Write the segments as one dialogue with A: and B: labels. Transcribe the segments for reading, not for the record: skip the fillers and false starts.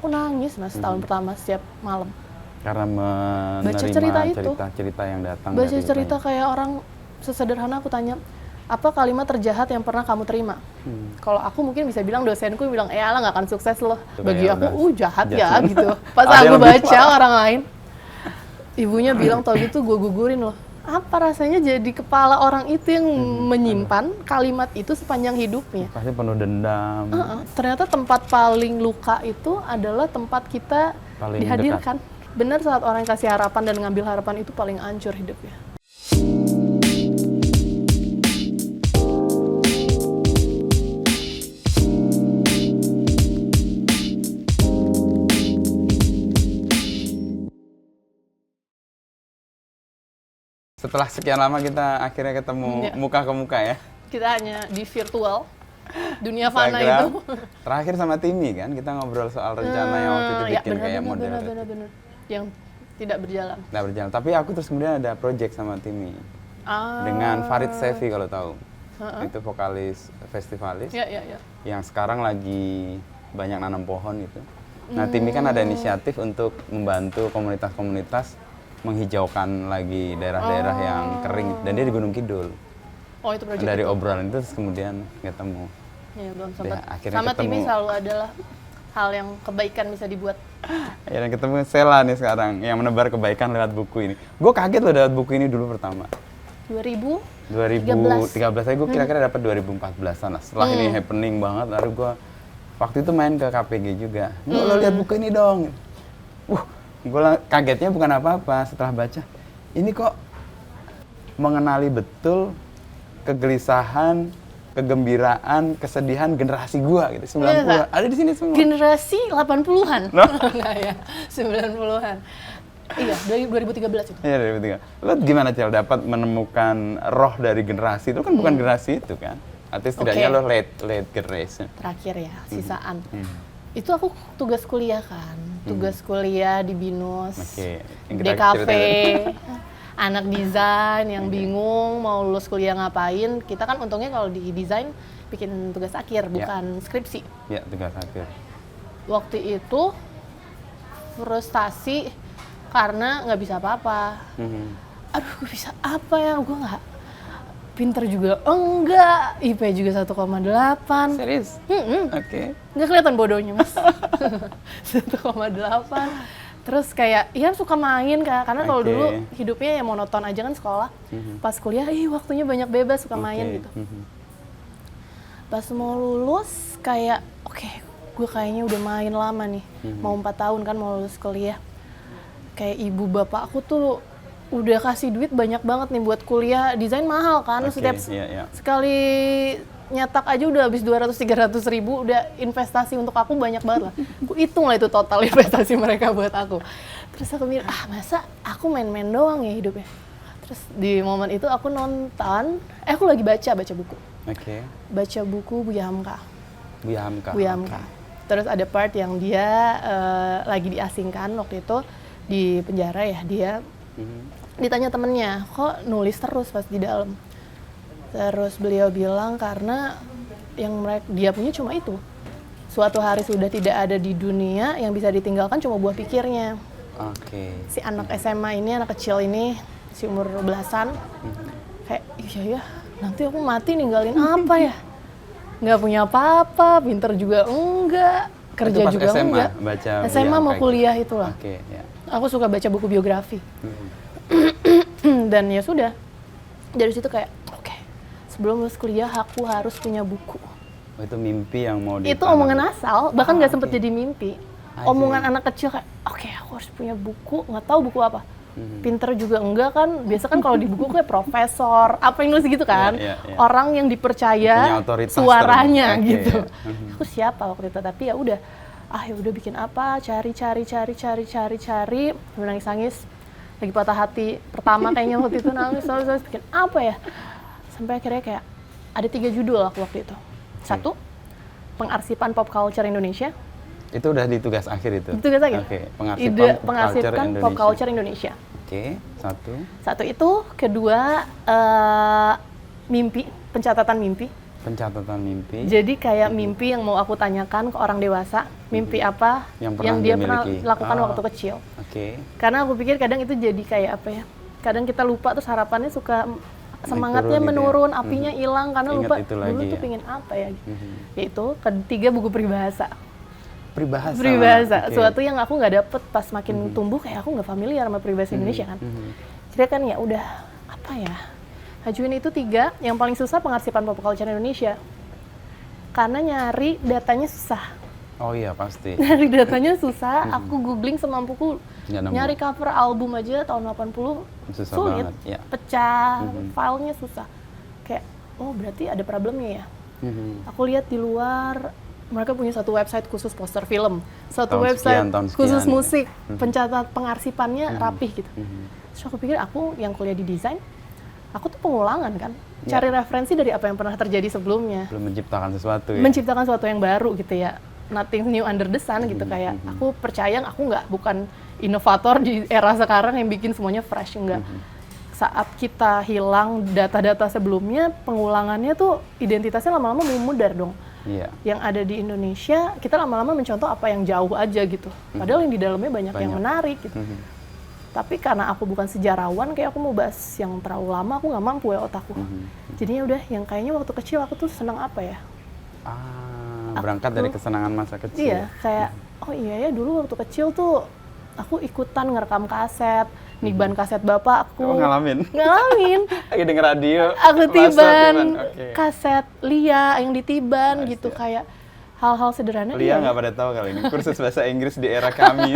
A: aku nangis mas tahun pertama setiap malam.
B: Karena menerima cerita yang datang.
A: Baca cerita kayak orang sesederhana aku tanya, apa kalimat terjahat yang pernah kamu terima? Kalau aku mungkin bisa bilang dosenku bilang, alah nggak akan sukses loh. Bagi aku, jahat ya gitu. Pas aku baca orang lain, ibunya bilang tau gitu gue gugurin loh. Apa rasanya jadi kepala orang itu yang menyimpan kalimat itu sepanjang hidupnya?
B: Pasti penuh dendam.
A: Ternyata tempat paling luka itu adalah tempat kita paling dihadirkan. Benar saat orang kasih harapan dan ngambil harapan itu paling hancur hidupnya.
B: Setelah sekian lama kita akhirnya ketemu muka ke muka ya.
A: Kita hanya di virtual, dunia fana itu.
B: Terakhir sama Timi kan, kita ngobrol soal rencana yang waktu itu bikin kayak model.
A: Benar. Yang tidak berjalan.
B: Tidak berjalan, tapi aku terus kemudian ada project sama Timi. Dengan Farid Sefi kalau tahu. Itu vokalis Festivalis. Yang sekarang lagi banyak nanam pohon gitu. Nah, Timi kan ada inisiatif untuk membantu komunitas-komunitas menghijaukan lagi daerah-daerah yang kering, dan dia di Gunung Kidul.
A: Oh, itu proyek
B: dari
A: itu.
B: obrolan itu kemudian ketemu.
A: Ya, belum sempat.
B: Akhirnya
A: sama
B: ketemu.
A: Timi selalu adalah hal yang kebaikan bisa dibuat.
B: Akhirnya ketemu Sela nih sekarang, yang menebar kebaikan lewat buku ini. Gue kaget loh dapat buku ini dulu pertama. 2013 aja, gue kira-kira dapat 2014-an lah. Setelah ini happening banget, lalu gue waktu itu main ke KPG juga. Lo lihat buku ini dong. Gue kagetnya bukan apa-apa setelah baca. Ini kok mengenali betul kegelisahan, kegembiraan, kesedihan generasi gue gitu, 90-an. Ada di sini semua.
A: Generasi 80-an. Enggak ya, 90-an. Iya, 2013 itu.
B: Iya, 2013. Lo gimana Cel dapat menemukan roh dari generasi itu? Kan bukan generasi itu kan. Artinya setidaknya lo late generation.
A: Terakhir ya, sisaan. Itu aku tugas kuliah kan, tugas kuliah di BINUS, DKV, anak desain yang bingung mau lulus kuliah ngapain. Kita kan untungnya kalau di desain bikin tugas akhir, bukan skripsi.
B: Iya, tugas akhir.
A: Waktu itu frustasi karena nggak bisa apa-apa. Aduh, gue bisa apa ya? Gue nggak pinter juga enggak, IP juga 1,8.
B: Serius? Oke.
A: Nggak kelihatan bodohnya mas. 1,8. Terus kayak, iya suka main Kak, karena kalau dulu hidupnya ya monoton aja kan sekolah. Pas kuliah, waktunya banyak bebas, suka main gitu. Pas mau lulus, kayak gue kayaknya udah main lama nih. Mau 4 tahun kan mau lulus kuliah. Kayak ibu bapak aku tuh udah kasih duit banyak banget nih buat kuliah, desain mahal kan, setiap sekali nyetak aja udah habis 200-300 ribu, udah investasi untuk aku banyak banget lah. Aku hitung lah itu total investasi mereka buat aku. Terus aku mikir, masa aku main-main doang ya hidupnya. Terus di momen itu aku nonton, aku lagi baca buku. Baca buku Buya Hamka. Terus ada part yang dia lagi diasingkan waktu itu di penjara ya, dia ditanya temennya, kok nulis terus pas di dalam? Terus beliau bilang karena yang dia punya cuma itu. Suatu hari sudah tidak ada di dunia, yang bisa ditinggalkan cuma buah pikirnya. Si anak SMA ini, anak kecil ini, si umur belasan, kayak iya ya, nanti aku mati ninggalin apa ya? Nggak punya apa-apa, pinter juga enggak, kerja juga
B: SMA,
A: enggak.
B: Baca
A: SMA mau kuliah itulah. Aku suka baca buku biografi. Dan ya sudah, dari situ kayak sebelum lulus kuliah aku harus punya buku.
B: Itu mimpi yang mau
A: itu omongan asal, bahkan nggak sempet jadi mimpi. Omongan anak kecil kayak aku harus punya buku, nggak tahu buku apa. Pinter juga enggak kan, biasa kan kalau di buku kayak profesor apa yang nulis gitu kan, orang yang dipercaya suaranya gitu. Aku siapa waktu itu, tapi ya udah bikin apa, cari, nangis lagi patah hati pertama kayaknya waktu itu, nangis bikin apa ya, sampai akhirnya kayak ada 3 judul aku waktu itu. 1, pengarsipan pop culture Indonesia.
B: Itu udah di tugas akhir itu?
A: Tugas akhir. Pengarsipan pop culture Indonesia. Satu itu. Kedua, mimpi, pencatatan mimpi.
B: Pencatatan mimpi.
A: Jadi kayak mimpi yang mau aku tanyakan ke orang dewasa, mimpi apa
B: Yang
A: yang
B: pernah
A: dia
B: dia
A: pernah
B: miliki.
A: lakukan
B: Ah.
A: waktu kecil.
B: Oke.
A: Karena aku pikir kadang itu jadi kayak apa ya? Kadang kita lupa terus harapannya suka semangatnya
B: turun gitu ya.
A: menurun, apinya hilang karena
B: Ingat
A: lupa
B: itu
A: dulu
B: lagi
A: tuh
B: ya.
A: pingin apa ya. Yaitu ketiga buku peribahasa.
B: Peribahasa.
A: Peribahasa,
B: Oke.
A: suatu yang aku nggak dapet pas makin tumbuh kayak aku nggak familiar sama peribahasa Indonesia kan. Jadi kan ya udah apa ya? Ajuin itu 3, yang paling susah pengarsipan pop culture Indonesia. Karena nyari datanya susah.
B: Oh iya pasti.
A: Nyari datanya susah, aku googling semampuku.
B: Nggak nemu.
A: Nyari cover album aja tahun 80
B: Susah
A: sulit.
B: banget, ya.
A: Pecah, filenya susah. Kayak, oh berarti ada problemnya ya. Aku lihat di luar, mereka punya satu website khusus poster film. Satu
B: Tahun
A: website
B: sekian, tahun sekian,
A: khusus
B: gitu.
A: musik. Pencatat pengarsipannya rapih gitu. Terus aku pikir aku yang kuliah di desain, aku tuh pengulangan kan. Cari referensi dari apa yang pernah terjadi sebelumnya.
B: Belum menciptakan sesuatu ya.
A: Menciptakan sesuatu yang baru gitu ya. Nothing new under the sun gitu, kayak aku percaya aku bukan inovator di era sekarang yang bikin semuanya fresh, enggak. Saat kita hilang data-data sebelumnya, pengulangannya tuh identitasnya lama-lama memudar dong.
B: Iya.
A: Yang ada di Indonesia, kita lama-lama mencontoh apa yang jauh aja gitu. Padahal yang di dalamnya banyak yang menarik gitu. Tapi karena aku bukan sejarawan, kayak aku mau bahas yang terlalu lama, aku nggak mampu ya otakku. Jadinya udah, yang kayaknya waktu kecil aku tuh senang apa ya?
B: Berangkat dari kesenangan masa kecil.
A: Iya, kayak oh iya ya dulu waktu kecil tuh aku ikutan ngerekam kaset, niban kaset bapak aku.
B: Oh, ngalamin?
A: Ngalamin.
B: Lagi denger radio.
A: Aku
B: masuk
A: tiban
B: Oke.
A: kaset Lia yang ditiban
B: Nice,
A: gitu,
B: ya.
A: kayak hal-hal sederhana.
B: Lia
A: iya,
B: nggak pada tahu kali ini kursus bahasa Inggris di era kami.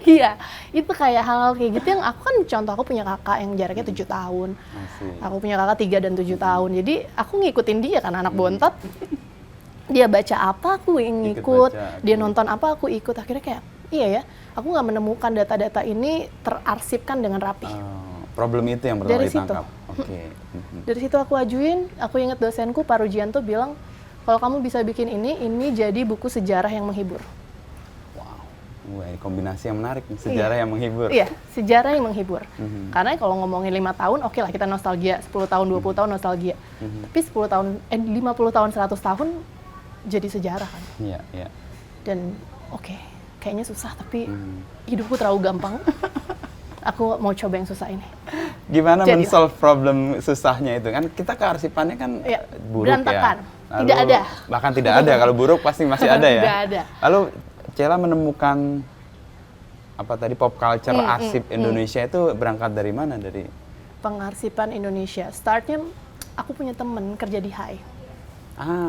A: Iya, itu kayak hal-hal kayak gitu yang aku kan contoh, aku punya kakak yang jaraknya 7 tahun.
B: Asik.
A: Aku punya kakak 3 dan 7 tahun. Jadi aku ngikutin dia kan, anak bontot. Dia baca apa aku yang
B: Ikut
A: ngikut,
B: baca,
A: dia
B: oke.
A: nonton apa aku ikut. Akhirnya kayak iya ya, aku nggak menemukan data-data ini terarsipkan dengan rapi.
B: Oh, problem itu yang pertama
A: Dari situ.
B: ditangkap. Oke.
A: Dari situ aku ajuin, aku ingat dosenku Pak Rujianto bilang, kalau kamu bisa bikin ini jadi buku sejarah yang menghibur.
B: Wah, ini kombinasi yang menarik nih, sejarah yang menghibur.
A: Iya, sejarah yang menghibur. Karena kalau ngomongin 5 tahun, oke lah kita nostalgia, 10 tahun, 20 tahun nostalgia. Tapi 10 tahun, 50 tahun, 100 tahun jadi sejarah kan.
B: Iya, iya.
A: Dan oke, kayaknya susah tapi hidupku terlalu gampang. Aku mau coba yang susah ini.
B: Gimana
A: Jadilah.
B: men-solve problem susahnya itu? Kan kita kearsipannya kan
A: Iya,
B: buruk
A: berantakan.
B: ya.
A: Tidak ada.
B: Bahkan tidak ada, kalau buruk pasti masih ada ya.
A: Nggak ada.
B: Lalu Cela menemukan apa tadi pop culture arsip Indonesia itu berangkat dari mana? Dari
A: Pengarsipan Indonesia. Startnya aku punya temen kerja di HAI.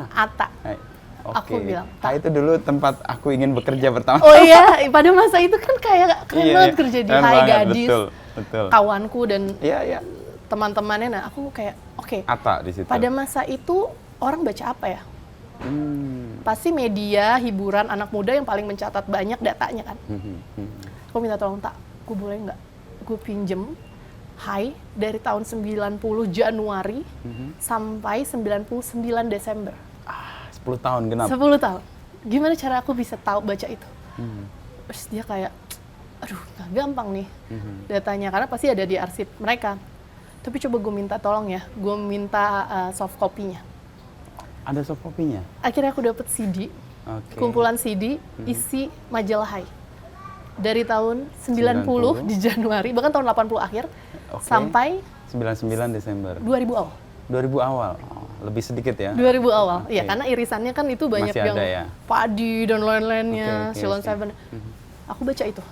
A: Ata.
B: hai.
A: Aku
B: Oke.
A: bilang,
B: Nah, itu dulu tempat aku ingin bekerja pertama.
A: Oh iya, pada masa itu kan kayak keren
B: Iya,
A: banget
B: iya.
A: kerja di
B: Keren
A: HAI,
B: banget,
A: gadis,
B: betul, betul.
A: kawanku dan
B: Iya, iya.
A: teman-temannya. Nah aku kayak oke,
B: Ata di situ.
A: pada masa itu orang baca apa ya?
B: Hmm.
A: Pasti media, hiburan, anak muda yang paling mencatat banyak datanya kan. Aku minta tolong, Tak, gue boleh nggak? Gue pinjem HAI dari tahun 90 Januari sampai 99 Desember.
B: 10 tahun genap.
A: 10 tahun. Gimana cara aku bisa tahu baca itu? Terus dia kayak, aduh nggak gampang nih datanya, karena pasti ada di arsip mereka. Tapi coba gue minta tolong ya, gue minta soft copy-nya.
B: Ada soft copy-nya?
A: Akhirnya aku dapet CD,
B: Oke.
A: kumpulan CD isi majalah HAI. Dari tahun 90 di Januari, bahkan tahun 80 akhir,
B: Oke.
A: sampai
B: 99 Desember.
A: 2000 awal.
B: 2000 awal. Oh, lebih sedikit ya.
A: 2000 awal,
B: Oke.
A: ya karena irisannya kan itu banyak
B: Masih
A: yang
B: ada ya?
A: padi dan lain-lainnya,
B: Oke,
A: Ceylon
B: oke.
A: Seven. Aku baca itu.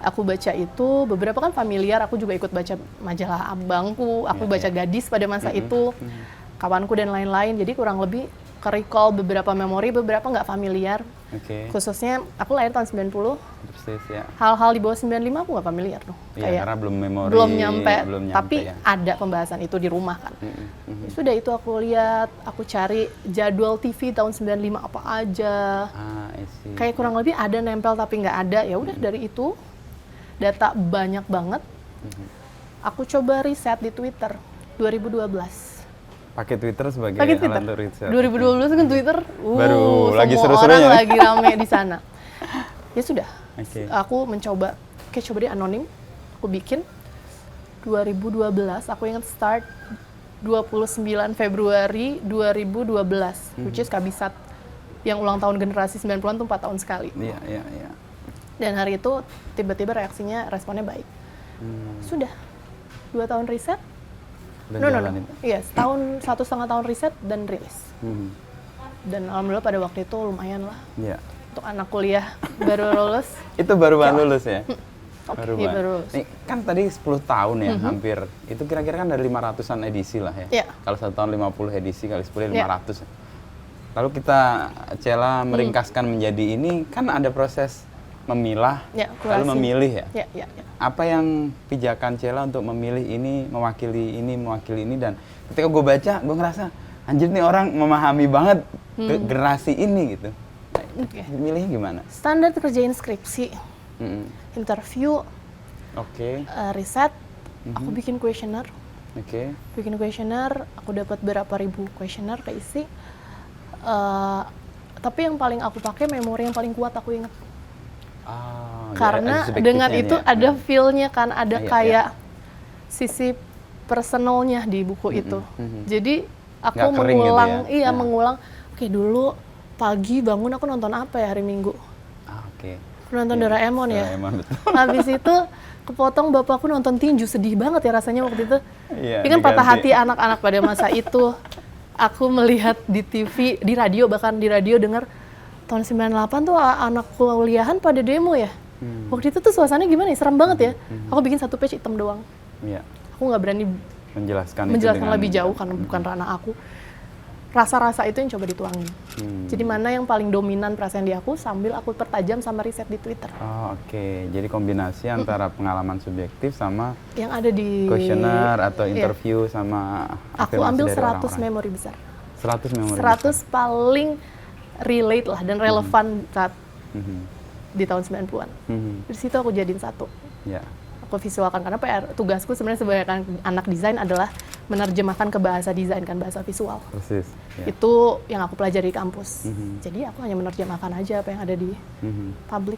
A: Aku baca itu, beberapa kan familiar, aku juga ikut baca majalah abangku, aku
B: Iya,
A: baca
B: iya.
A: Gadis pada masa itu, kawanku dan lain-lain, jadi kurang lebih ke-recall beberapa memori, beberapa nggak familiar.
B: Oke.
A: Khususnya, aku lahir tahun 90,
B: Persis ya.
A: hal-hal di bawah 95 aku nggak familiar tuh.
B: Iya, karena belum memori.
A: belum nyampe, tapi
B: ya.
A: ada pembahasan itu di rumah kan. Sudah itu aku lihat, aku cari jadwal TV tahun 95 apa aja.
B: I see.
A: Kayak kurang lebih ada nempel tapi nggak ada. Ya udah dari itu data banyak banget. Aku coba riset di Twitter 2012.
B: Pakai Twitter sebagai
A: Pakai
B: alat
A: Twitter.
B: riset.
A: 2012 kan Twitter,
B: Baru lagi
A: semua
B: seru-serunya.
A: orang lagi rame di sana. Ya sudah,
B: Oke.
A: aku mencoba, coba deh anonim, aku bikin 2012. Aku ingat start 29 Februari 2012, which is Kabisat yang ulang tahun generasi 90-an tuh 4 tahun sekali.
B: Iya.
A: Dan hari itu tiba-tiba responnya baik. Sudah 2 tahun riset.
B: Udah
A: No.
B: jalan itu.
A: Iya, 1,5 tahun riset dan rilis. Dan alhamdulillah pada waktu itu lumayan lah.
B: Iya.
A: Untuk anak kuliah baru lulus.
B: Itu baru lulus ya?
A: Oke, baru lulus.
B: Nih, kan tadi 10 tahun ya hampir. Itu kira-kira kan dari 500-an edisi lah ya.
A: Iya.
B: Kalau 1 tahun 50 edisi kali 10 500. Lalu kita Cella meringkaskan menjadi ini, kan ada proses memilah, lalu memilih ya.
A: Iya.
B: Apa yang pijakan Cella untuk memilih ini, mewakili ini, dan ketika gue baca, gue ngerasa anjir nih orang memahami banget generasi ini gitu.
A: Oke.
B: Milihnya gimana?
A: Standar kerjain skripsi, interview, riset, aku bikin kuesioner. Bikin kuesioner, aku dapat berapa ribu kuesioner keisi. Tapi yang paling aku pakai memori yang paling kuat aku ingat. Karena dengan itu ada feel-nya kan, ada kayak sisi personalnya di buku itu. Jadi aku mengulang, gitu ya? Mengulang. Oke, dulu pagi bangun aku nonton apa ya hari Minggu? Aku nonton Doraemon ya. Habis itu kepotong bapakku nonton tinju, sedih banget ya rasanya waktu itu. Ini kan patah hati anak-anak pada masa itu. Aku melihat di TV, di radio, bahkan di radio dengar tahun 98 tuh anak kuliahan pada demo ya. Waktu itu tuh suasananya gimana ya? Serem banget ya. Aku bikin 1 page hitam doang. Aku nggak berani menjelaskan lebih jauh karena bukan ranah aku. Rasa-rasa itu yang coba dituangin. Jadi mana yang paling dominan perasaan di aku sambil aku pertajam sama riset di Twitter.
B: Jadi kombinasi antara pengalaman subjektif sama
A: yang ada di
B: kuesioner atau interview sama
A: aku ambil 100 memori besar.
B: 100 memori
A: 100
B: besar.
A: paling relate lah dan relevan saat di tahun 90-an. Dari situ aku jadiin satu. Aku visualkan karena tugasku sebenarnya sebagai anak desain adalah menerjemahkan ke bahasa desain kan, bahasa visual.
B: Persis.
A: Itu yang aku pelajari di kampus. Jadi aku hanya menerjemahkan aja apa yang ada di publik.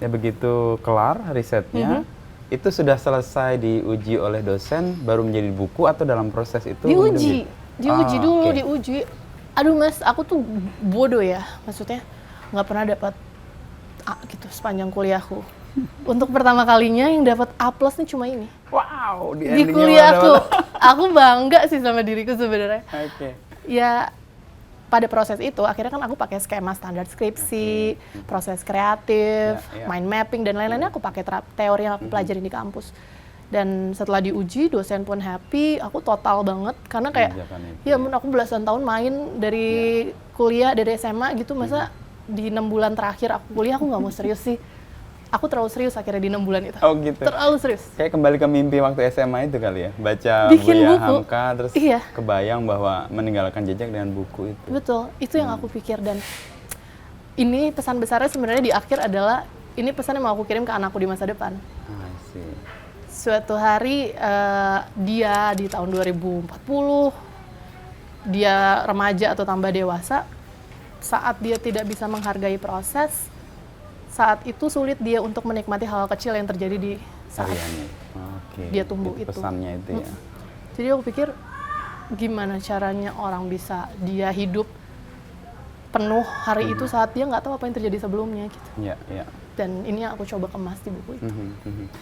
B: Ya begitu kelar risetnya, itu sudah selesai diuji oleh dosen, baru menjadi buku atau dalam proses itu?
A: Diuji dulu. Aduh mas, aku tuh bodoh ya, maksudnya nggak pernah dapat A gitu sepanjang kuliahku. Untuk pertama kalinya yang dapat A+ nih cuma ini.
B: Wow,
A: di kuliahku. Aku bangga sih sama diriku sebenarnya. Ya pada proses itu akhirnya kan aku pakai skema standar skripsi, proses kreatif, mind mapping dan lain-lainnya aku pakai teori yang aku pelajarin di kampus. Dan setelah diuji dosen pun happy, aku total banget karena kayak ya aku belasan tahun main dari kuliah dari SMA gitu, masa di 6 bulan terakhir aku kuliah aku nggak mau serius sih. Aku terlalu serius akhirnya di 6 bulan itu.
B: Gitu.
A: Terlalu serius.
B: Kayak kembali ke mimpi waktu SMA itu kali ya? Baca
A: bikin
B: Buya
A: buku.
B: Hamka, terus kebayang bahwa meninggalkan jejak dengan buku itu.
A: Betul, itu yang aku pikir. Dan ini pesan besarnya sebenarnya di akhir adalah, ini pesan yang mau aku kirim ke anakku di masa depan. Suatu hari dia di tahun 2040, dia remaja atau tambah dewasa, saat dia tidak bisa menghargai proses, saat itu sulit dia untuk menikmati hal kecil yang terjadi di saat dia tumbuh itu.
B: Pesannya itu ya.
A: Jadi aku pikir gimana caranya orang bisa dia hidup penuh hari itu saat dia nggak tahu apa yang terjadi sebelumnya gitu. Dan ini yang aku coba kemas di buku itu.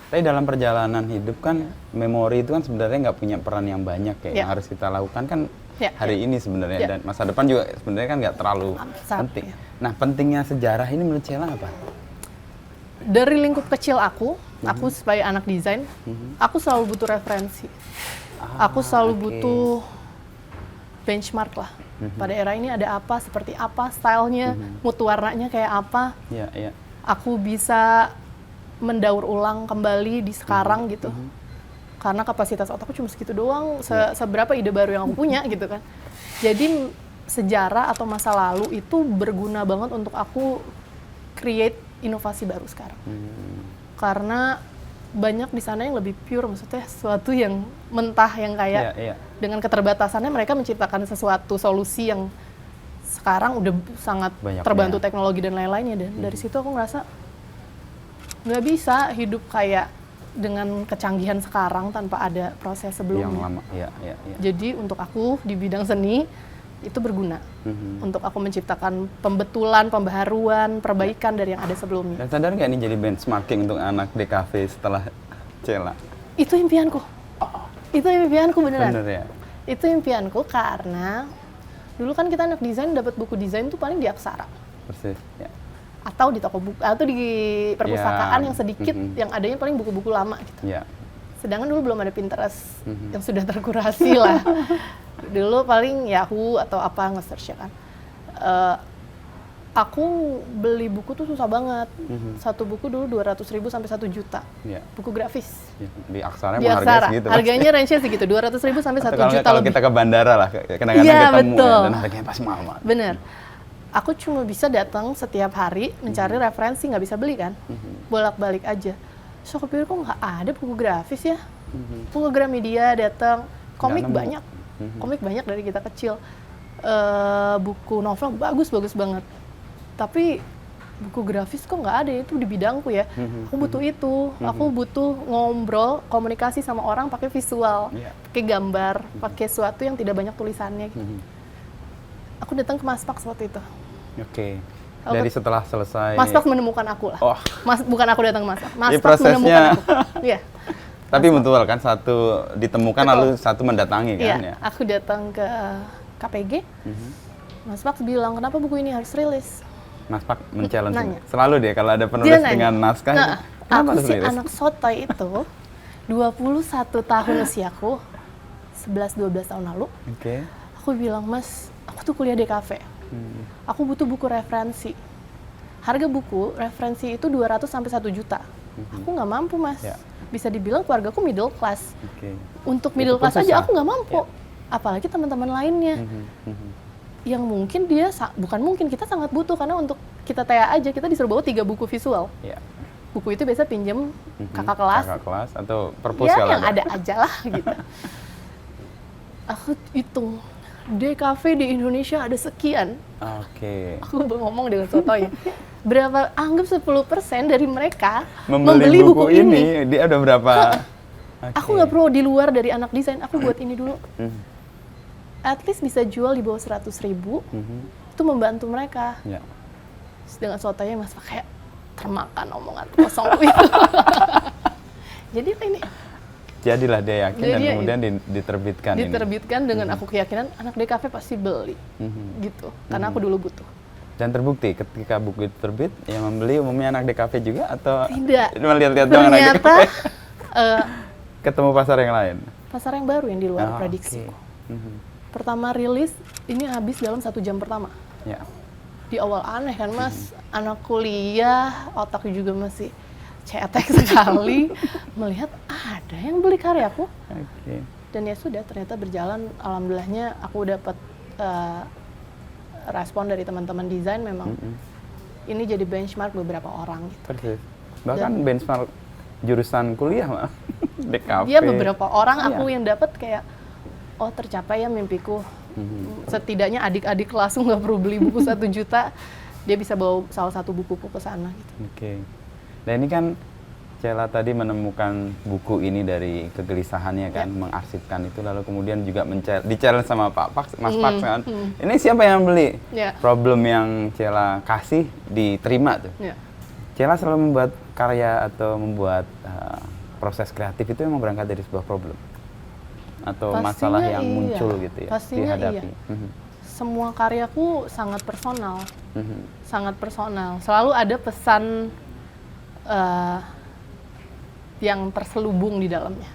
B: Tapi dalam perjalanan hidup kan memori itu kan sebenarnya nggak punya peran yang banyak ya. Yang harus kita lakukan kan hari ini sebenarnya dan masa depan juga sebenarnya kan nggak terlalu penting. Nah, pentingnya sejarah ini menurut Cella apa?
A: Dari lingkup kecil aku sebagai anak desain, aku selalu butuh referensi. Aku selalu butuh benchmark lah. Pada era ini ada apa, seperti apa stylenya, mutu warnanya kayak apa. Aku bisa mendaur ulang kembali di sekarang gitu. Karena kapasitas otakku cuma segitu doang, seberapa ide baru yang aku punya gitu kan. Jadi sejarah atau masa lalu itu berguna banget untuk aku create inovasi baru sekarang. Karena banyak di sana yang lebih pure, maksudnya sesuatu yang mentah yang kayak dengan keterbatasannya mereka menciptakan sesuatu solusi yang sekarang udah sangat terbantu teknologi dan lain-lainnya. Dan dari situ aku ngerasa nggak bisa hidup kayak dengan kecanggihan sekarang tanpa ada proses sebelumnya.
B: Yang lama, ya.
A: Jadi untuk aku di bidang seni itu berguna untuk aku menciptakan pembetulan, pembaharuan, perbaikan dari yang ada sebelumnya.
B: Dan sadar nggak ini jadi benchmarking untuk anak DKV setelah Cela?
A: Itu impianku. Itu impianku beneran.
B: Bener ya?
A: Itu impianku karena dulu kan kita anak desain dapat buku desain tuh paling di Aksara.
B: Persis, ya.
A: Atau di toko buku, atau di perpustakaan
B: Ya.
A: yang sedikit, yang adanya paling buku-buku lama gitu.
B: Ya.
A: Sedangkan dulu belum ada Pinterest yang sudah terkurasi lah. Dulu paling Yahoo atau apa nge-search ya kan. Aku beli buku tuh susah banget. Satu buku dulu 200.000 sampai 1 juta.
B: Ya.
A: Buku grafis.
B: Ya. Di Aksara
A: Di
B: emang harganya
A: Aksara.
B: segitu.
A: Harganya range-nya segitu, 200.000 sampai 1 juta
B: kalau
A: lebih.
B: kita ke bandara lah, kadang-kadang
A: Iya,
B: ketemu
A: betul.
B: ya, dan harganya pasti mahal banget.
A: Bener. Aku cuma bisa datang setiap hari mencari referensi, nggak bisa beli kan. Bolak-balik aja. So aku pikir kok nggak ada buku grafis ya. Buku Gramedia datang, komik
B: nemu.
A: banyak. Komik banyak dari kita kecil. Buku novel bagus-bagus banget. Tapi buku grafis kok nggak ada, itu di bidangku ya. Aku butuh itu. Aku butuh ngobrol, komunikasi sama orang pakai visual, pakai gambar, pakai sesuatu yang tidak banyak tulisannya gitu. Aku datang ke Maspak waktu itu.
B: Oke. Dari setelah selesai.
A: Maspak menemukan aku lah.
B: Oh.
A: Bukan aku datang ke Maspak. Maspak
B: prosesnya.
A: menemukan aku. Iya.
B: Tapi betul kan, satu ditemukan
A: Betul.
B: lalu satu mendatangi kan
A: Iya.
B: ya.
A: Aku datang ke KPG. Maspak bilang kenapa buku ini harus rilis.
B: Mas Pak men-challenge.
A: Nanya.
B: Selalu deh kalau ada
A: Dia
B: penulis
A: nanya.
B: dengan naskah.
A: Nah,
B: kenapa
A: aku
B: harus
A: si
B: rilis?
A: anak sotoy itu 21 tahun usiaku, 11-12 tahun lalu.
B: Oke.
A: Aku bilang, Mas, aku tuh kuliah di kafe. Aku butuh buku referensi. Harga buku referensi itu 200 sampai 1 juta. Aku nggak mampu, Mas.
B: Ya.
A: Bisa dibilang keluargaku middle class.
B: Oke.
A: Untuk
B: Itu
A: middle
B: pun
A: class aja
B: susah.
A: aku nggak mampu. Apalagi teman-teman lainnya. Yang mungkin dia, bukan mungkin, kita sangat butuh. Karena untuk kita TA aja, kita disuruh bawa 3 buku visual.
B: Ya.
A: Buku itu biasa pinjem kakak kelas.
B: Kakak kelas atau perpus
A: Ya,
B: kalau
A: yang ada aja lah gitu. Aku hitung, DKV di Indonesia ada sekian.
B: Oke.
A: Aku ngomong dengan sotoy. Berapa, anggap 10% dari mereka
B: Membeli buku ini, dia udah berapa?
A: Aku nggak perlu di luar dari anak desain, aku buat ini dulu. At least bisa jual di bawah 100.000, itu membantu mereka.
B: Ya.
A: Dengan sotoynya Mas Pak kayak termakan omongan kosong itu. Jadi ini
B: Jadilah dia yakin dan
A: Jadi ya
B: kemudian diterbitkan ini.
A: diterbitkan dengan aku keyakinan anak DKV pasti beli, gitu. Karena aku dulu butuh.
B: Dan terbukti ketika buku itu terbit, yang membeli umumnya anak DKV juga atau
A: Tidak.
B: cuma lihat-lihat doang anak
A: Ternyata
B: DKV? Ketemu pasar yang lain.
A: pasar yang baru yang di luar
B: Oh,
A: prediksi.
B: oke.
A: Pertama rilis ini habis dalam 1 jam pertama.
B: Ya.
A: Di awal aneh kan Mas, anak kuliah, otaknya juga masih cetek sekali, melihat ada yang beli karyaku.
B: Oke.
A: Dan ya sudah, ternyata berjalan, alhamdulillahnya aku dapat respon dari teman-teman desain memang ini jadi benchmark beberapa orang gitu.
B: Persis. Bahkan benchmark jurusan kuliah mah. DKV.
A: Dia beberapa orang aku
B: Iya.
A: yang dapat kayak, oh tercapai ya mimpiku. Setidaknya adik-adik langsung nggak perlu beli buku 1 juta, dia bisa bawa salah satu bukuku ke sana gitu.
B: Oke. Nah ini kan Cela tadi menemukan buku ini dari kegelisahannya kan, mengarsipkan itu, lalu kemudian juga di-challenge sama Pak Pax, Mas Pax kan. Ini siapa yang beli?
A: Ya.
B: Problem yang Cela kasih diterima tuh.
A: Ya.
B: Cela selalu membuat karya atau membuat proses kreatif itu memang berangkat dari sebuah problem atau
A: Pastinya
B: masalah yang
A: iya.
B: muncul gitu ya,
A: Pastinya
B: dihadapi.
A: iya. Semua karyaku sangat personal, sangat personal. Selalu ada pesan yang terselubung di dalamnya.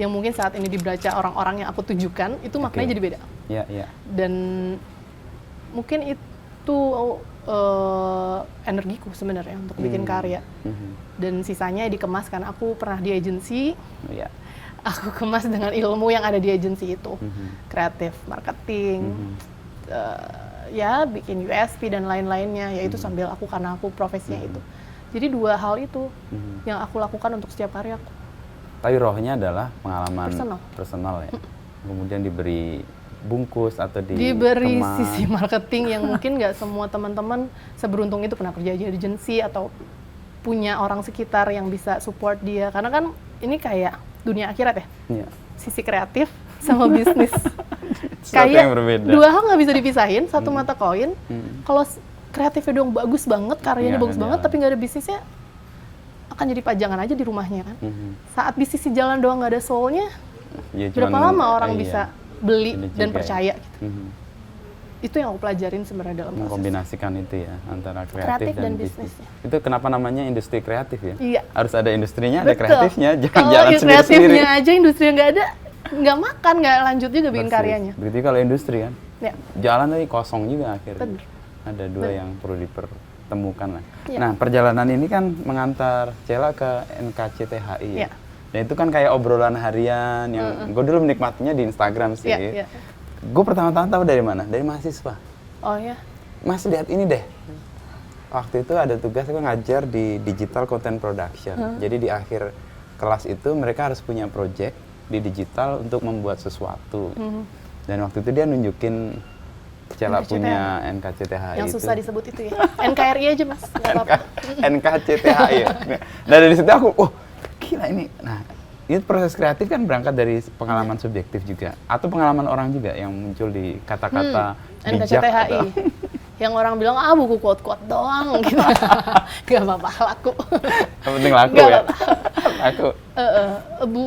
A: Yang mungkin saat ini dibaca orang-orang yang aku tunjukkan, itu maknanya jadi beda.
B: Iya, iya.
A: Dan mungkin itu energiku sebenarnya untuk bikin karya. Dan sisanya dikemas kan. Aku pernah di agensi,
B: Iya.
A: aku kemas dengan ilmu yang ada di agensi itu. Kreatif, marketing, ya bikin USP dan lain-lainnya. Yaitu sambil karena aku profesinya itu. Jadi 2 hal itu yang aku lakukan untuk setiap karyaku.
B: Tapi rohnya adalah pengalaman
A: Personal.
B: ya. Kemudian diberi bungkus atau
A: Diberi
B: dikemas.
A: sisi marketing yang mungkin nggak semua teman-teman seberuntung itu pernah kerja di agensi atau punya orang sekitar yang bisa support dia, karena kan ini kayak dunia akhirat ya,
B: Iya.
A: sisi kreatif sama bisnis.
B: Sesuatu yang
A: Kayak
B: berbeda.
A: dua hal nggak bisa dipisahin, satu mata koin. Kalau kreatifnya dong bagus banget,
B: Iya,
A: karyanya bagus
B: kan
A: banget,
B: jalan.
A: tapi nggak ada bisnisnya, akan jadi pajangan aja di rumahnya kan.
B: Mhm.
A: Saat bisnisnya jalan doang nggak ada soul-nya,
B: Ya,
A: berapa
B: cuman,
A: lama orang
B: iya.
A: bisa beli
B: Beli
A: dan
B: juga
A: percaya
B: ya.
A: gitu.
B: Mhm.
A: Itu yang aku pelajarin sebenarnya dalam proses.
B: Mengkombinasikan itu ya antara kreatif,
A: Kreatif
B: dan
A: dan
B: bisnis.
A: bisnisnya.
B: Itu kenapa namanya industri kreatif ya?
A: Iya.
B: Harus ada industrinya, ada
A: Betul.
B: kreatifnya, jangan
A: Kalau
B: jalan
A: yang
B: sendiri-sendiri.
A: kreatifnya aja, industri yang nggak ada, nggak makan, nggak lanjut juga bikin
B: Persis.
A: karyanya.
B: Berarti kalau industri kan,
A: Ya,
B: jalan tadi kosong juga akhirnya.
A: Bener.
B: Ada dua yang perlu dipertemukan lah.
A: Iya.
B: Nah, perjalanan ini kan mengantar Cella ke NKCTHI ya.
A: Iya.
B: Dan itu kan kayak obrolan harian yang gue dulu menikmatinya di Instagram sih.
A: Iya, iya.
B: Gue pertama-tama tahu dari mana? Dari mahasiswa.
A: Oh ya,
B: Mas lihat ini deh. Waktu itu ada tugas gue ngajar di digital content production. Jadi di akhir kelas itu mereka harus punya project di digital untuk membuat sesuatu. Dan waktu itu dia nunjukin Cella
A: NKCTHI.
B: punya NKCTHI
A: yang
B: itu.
A: susah disebut itu ya. NKRI aja mas, nggak apa-apa.
B: NKCTHI ya. Nah dari situ aku, oh gila ini. Nah ini proses kreatif kan berangkat dari pengalaman subjektif juga. Atau pengalaman orang juga yang muncul di kata-kata bijak.
A: NKCTHI.
B: atau-
A: Yang orang bilang, buku quote-quote doang gitu. Gak apa-apa, laku.
B: Yang penting laku
A: Nggak
B: ya.
A: apa-apa.
B: Laku.
A: Bu,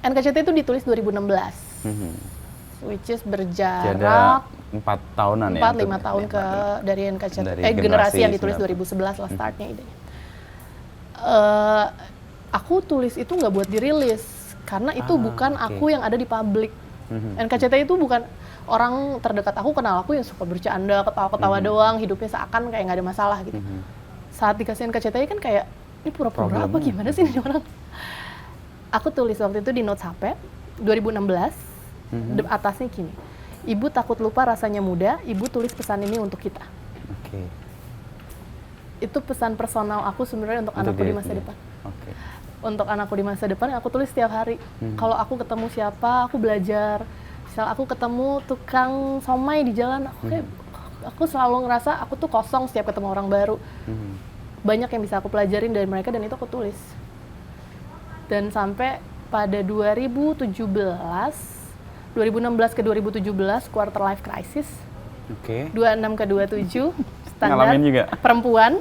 A: NKCT itu ditulis 2016.
B: Mhm.
A: Which is
B: Jadi ada
A: berjarak
B: 4 tahunan ya.
A: 4-5
B: untuk-
A: tahun ke dari NKCT.
B: Dari
A: generasi
B: generasi
A: yang ditulis
B: 19.
A: 2011 lah startnya idenya. Aku tulis itu nggak buat dirilis, karena itu bukan
B: oke.
A: aku yang ada di publik.
B: Mhm.
A: NKCT itu bukan orang terdekat aku, kenal aku yang suka bercanda, ketawa-ketawa doang, hidupnya seakan kayak nggak ada masalah gitu.
B: Mhm.
A: Saat dikasih NKCTI kan kayak, ini pura-pura apa
B: Problemnya.
A: gimana sih ini orang? Aku tulis waktu itu di notes HP, 2016, atasnya gini, ibu takut lupa rasanya muda, ibu tulis pesan ini untuk kita.
B: Oke.
A: Itu pesan personal aku sebenarnya untuk
B: Untuk
A: anakku di
B: diri
A: masa
B: sendiri.
A: depan.
B: Oke.
A: Untuk anakku di masa depan, aku tulis setiap hari. Kalau aku ketemu siapa, aku belajar. Misal aku ketemu tukang somai di jalan, aku selalu ngerasa aku tuh kosong setiap ketemu orang baru.
B: Mhm.
A: Banyak yang bisa aku pelajarin dari mereka dan itu aku tulis. Dan sampai pada 2016 ke 2017 quarter life crisis,
B: Oke.
A: 26 ke 27 standar
B: Ngalamin juga.
A: perempuan.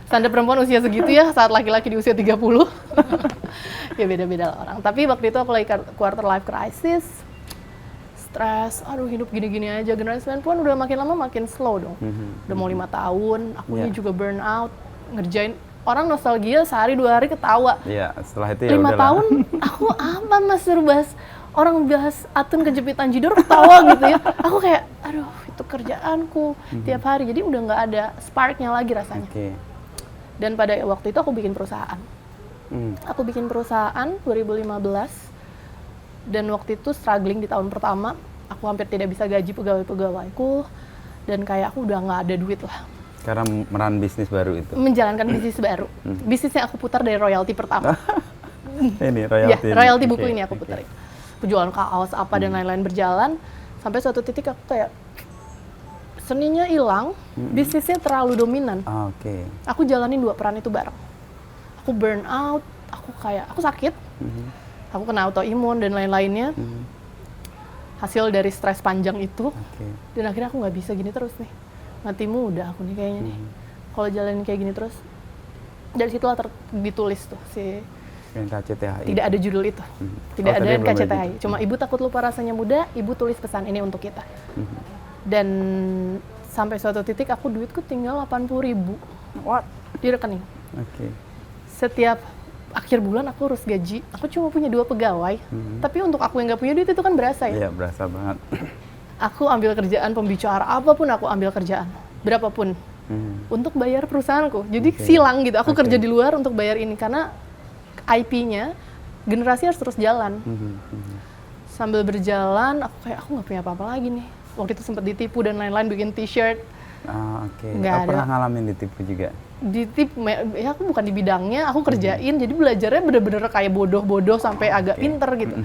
A: Standar perempuan usia segitu ya, saat laki-laki di usia 30. Ya beda-beda lah orang. Tapi waktu itu aku lagi quarter life crisis, stres, aduh hidup gini-gini aja. Generasi 90-an udah makin lama makin slow dong. Udah mau 5 tahun, akunya
B: Iya.
A: juga burn out, ngerjain. Orang nostalgia sehari 2 hari ketawa.
B: Iya, setelah itu ya
A: 5
B: udahlah.
A: tahun, aku apa mas suruh bahas, orang bahas Atun kejepitan Jidor ketawa gitu ya. Aku kayak, aduh itu kerjaanku tiap hari. Jadi udah nggak ada sparknya lagi rasanya.
B: Oke.
A: Dan pada waktu itu aku bikin perusahaan. Aku bikin perusahaan 2015 dan waktu itu struggling di tahun pertama. Aku hampir tidak bisa gaji pegawai-pegawaiku dan kayak aku udah nggak ada duit lah.
B: Karena meran bisnis baru itu.
A: Menjalankan bisnis baru. Bisnisnya aku putar dari royalti pertama.
B: Ini
A: Ya,
B: royalti.
A: royalti buku
B: Oke,
A: ini aku
B: oke.
A: puterin. Penjualan kaos apa dan lain-lain berjalan sampai suatu titik aku kayak seninya hilang, bisnisnya terlalu dominan.
B: Ah, oke.
A: Aku jalanin 2 peran itu bareng. Aku burn out, aku sakit, aku kena autoimun dan lain-lainnya. Hasil dari stres panjang itu,
B: Oke.
A: dan akhirnya aku nggak bisa gini terus nih. Mati muda aku nih kayaknya nih. Kalau jalanin kayak gini terus, dari situlah ditulis tuh si
B: NKCTHI.
A: tidak ada judul itu,
B: Oh,
A: tidak ada
B: tadi belum ada
A: NKCTHI.
B: judul.
A: Cuma ibu takut lupa rasanya muda, ibu tulis pesan ini untuk kita. Dan sampai suatu titik aku duitku tinggal 80.000 di rekening.
B: Oke.
A: Setiap akhir bulan aku harus gaji. Aku cuma punya 2 pegawai. Tapi untuk aku yang nggak punya duit itu kan berasa ya.
B: Iya, berasa banget.
A: Aku ambil kerjaan pembicara, apapun aku ambil kerjaan. Berapapun. Untuk bayar perusahaanku. Jadi silang gitu. Aku kerja di luar untuk bayar ini. Karena IP-nya, generasi harus terus jalan. Sambil berjalan, aku nggak punya apa-apa lagi nih. Waktu itu sempat ditipu dan lain-lain, bikin t-shirt.
B: Ah, oke.
A: Nggak
B: Aku
A: ada.
B: pernah ngalamin ditipu juga.
A: Ya aku bukan di bidangnya, aku kerjain, jadi belajarnya bener-bener kayak bodoh-bodoh sampai agak pinter gitu.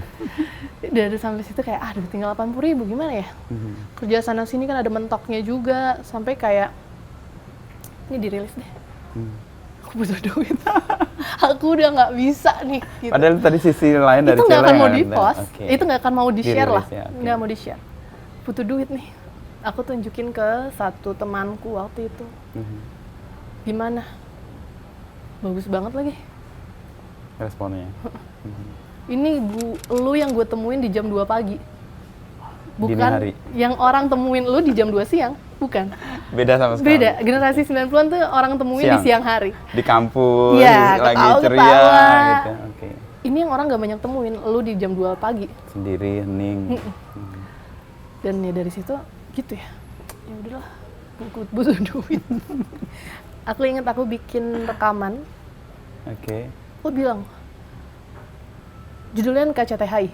A: Dari sampai situ kayak, aduh tinggal 80.000 gimana ya? Kerja sana sini kan ada mentoknya juga, sampai kayak, ini dirilis deh. Aku aku butuh duit. Aku udah nggak bisa nih. Gitu.
B: Padahal tadi sisi lain dari
A: itu nggak
B: Cela
A: akan
B: yang
A: mau
B: ada.
A: di-post,
B: Oke.
A: itu nggak akan mau di-share lah,
B: Dirilis ya, oke.
A: nggak mau di-share. Butuh duit nih. Aku tunjukin ke satu temanku waktu itu. Gimana? Bagus banget lagi.
B: Responnya.
A: Ini lu yang gue temuin di jam 2 pagi.
B: Dini
A: Bukan
B: hari.
A: yang orang temuin lu di jam 2 siang. Bukan.
B: Beda sama sekali.
A: Beda. Generasi 90-an tuh orang temuin di siang hari.
B: Di kampus,
A: Iya,
B: lagi
A: ketawa-ketawa.
B: ceria gitu. Oke.
A: Ini yang orang gak banyak temuin, lu di jam 2 pagi.
B: Sendiri, hening.
A: Dan ya dari situ gitu ya. Ya udahlah, aku butuh duit. Aku ingat aku bikin rekaman.
B: Oke.
A: Aku bilang, judulnya KCTHI.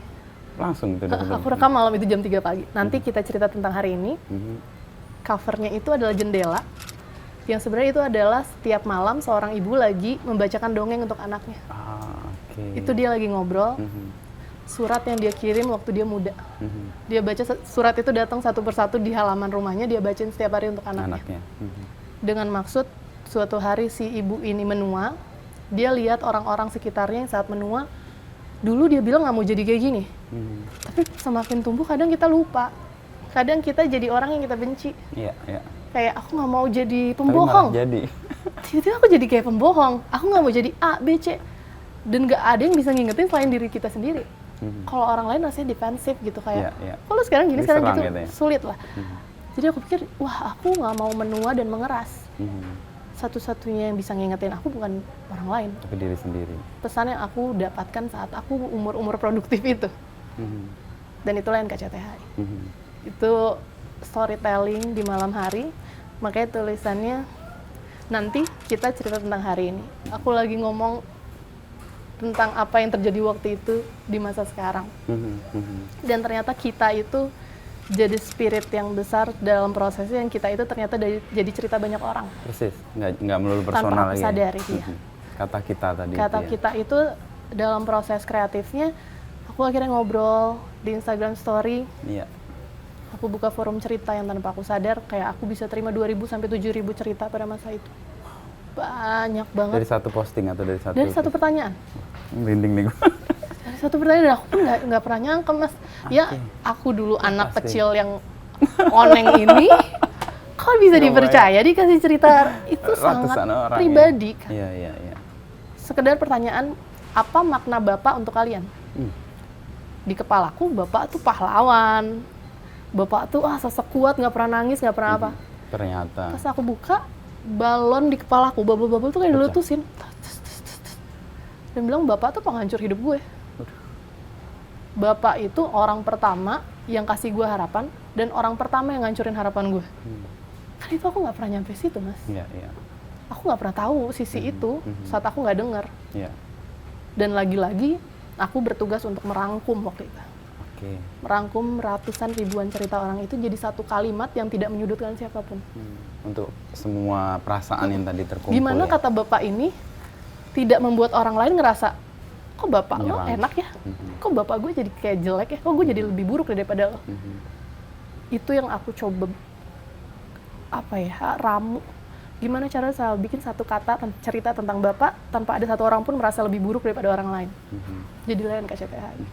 B: Langsung tuh.
A: Aku rekam malam itu jam 3 pagi. Nanti kita cerita tentang hari ini. Covernya itu adalah jendela. Yang sebenarnya itu adalah setiap malam seorang ibu lagi membacakan dongeng untuk anaknya.
B: Oke.
A: Itu dia lagi ngobrol. Surat yang dia kirim waktu dia muda. Dia baca surat itu datang satu persatu di halaman rumahnya, dia bacain setiap hari untuk anaknya. Dengan maksud suatu hari si ibu ini menua, dia lihat orang-orang sekitarnya yang saat menua, dulu dia bilang nggak mau jadi kayak gini. Tapi semakin tumbuh kadang kita lupa. Kadang kita jadi orang yang kita benci.
B: Iya, iya.
A: Kayak aku nggak mau jadi
B: Tapi
A: pembohong.
B: malah jadi.
A: Tiba-tiba aku jadi kayak pembohong. Aku nggak mau jadi A, B, C. Dan nggak ada yang bisa ngingetin selain diri kita sendiri. Kalau orang lain rasanya defensif gitu kayak, kalau sekarang gini, sekarang gitu,
B: ya?
A: sulit lah. Jadi aku pikir, wah aku nggak mau menua dan mengeras. Satu-satunya yang bisa ngingetin aku bukan orang lain.
B: Tapi diri sendiri.
A: Pesan yang aku dapatkan saat aku umur-umur produktif itu. Dan itulah yang KCTHI. Itu storytelling di malam hari, makanya tulisannya nanti kita cerita tentang hari ini. Aku lagi ngomong tentang apa yang terjadi waktu itu di masa sekarang. Dan ternyata kita itu jadi spirit yang besar dalam prosesnya, yang kita itu ternyata jadi cerita banyak orang.
B: Persis, nggak melulu personal
A: tanpa aku
B: lagi.
A: sadari, iya.
B: Kata kita tadi.
A: Kata
B: itu,
A: kita itu dalam proses kreatifnya, aku akhirnya ngobrol di Instagram Story.
B: Iya.
A: Aku buka forum cerita yang tanpa aku sadar, kayak aku bisa terima 2.000 sampai 7.000 cerita pada masa itu. Banyak banget.
B: Dari satu posting atau dari satu?
A: Dari satu pertanyaan.
B: Merinding nih gue.
A: Dari satu pertanyaan, dan aku pun nggak pernah nyangka, Mas. Ya, aku dulu anak kecil yang oneng ini, kok bisa dipercaya dikasih cerita itu sangat
B: orang
A: pribadi. Kan?
B: Iya, iya, iya.
A: Sekedar pertanyaan, apa makna Bapak untuk kalian? Di kepalaku, Bapak tuh pahlawan. Bapak tuh sosok kuat, nggak pernah nangis, nggak pernah apa.
B: Ternyata.
A: Pas aku buka, balon di kepalaku, bubble-bubble tuh kayak diletusin. Dan bilang, Bapak tuh penghancur hidup gue. Bapak itu orang pertama yang kasih gue harapan, dan orang pertama yang ngancurin harapan gue. Kan itu aku nggak pernah nyampe situ, Mas.
B: Iya, iya.
A: Aku nggak pernah tahu sisi itu saat aku nggak dengar.
B: Iya.
A: Dan lagi-lagi, aku bertugas untuk merangkum waktu itu.
B: Oke.
A: Merangkum ratusan ribuan cerita orang itu jadi satu kalimat yang tidak menyudutkan siapapun.
B: Untuk semua perasaan yang tadi terkumpul.
A: Gimana
B: ya?
A: kata Bapak ini tidak membuat orang lain ngerasa, kok Bapak lo
B: Menyerang.
A: enak ya? Kok Bapak gue jadi kayak jelek ya? Kok gue jadi lebih buruk daripada lo? Itu yang aku coba, ramu. Gimana cara saya bikin satu kata cerita tentang Bapak tanpa ada satu orang pun merasa lebih buruk daripada orang lain. Jadilah yang KCTHI.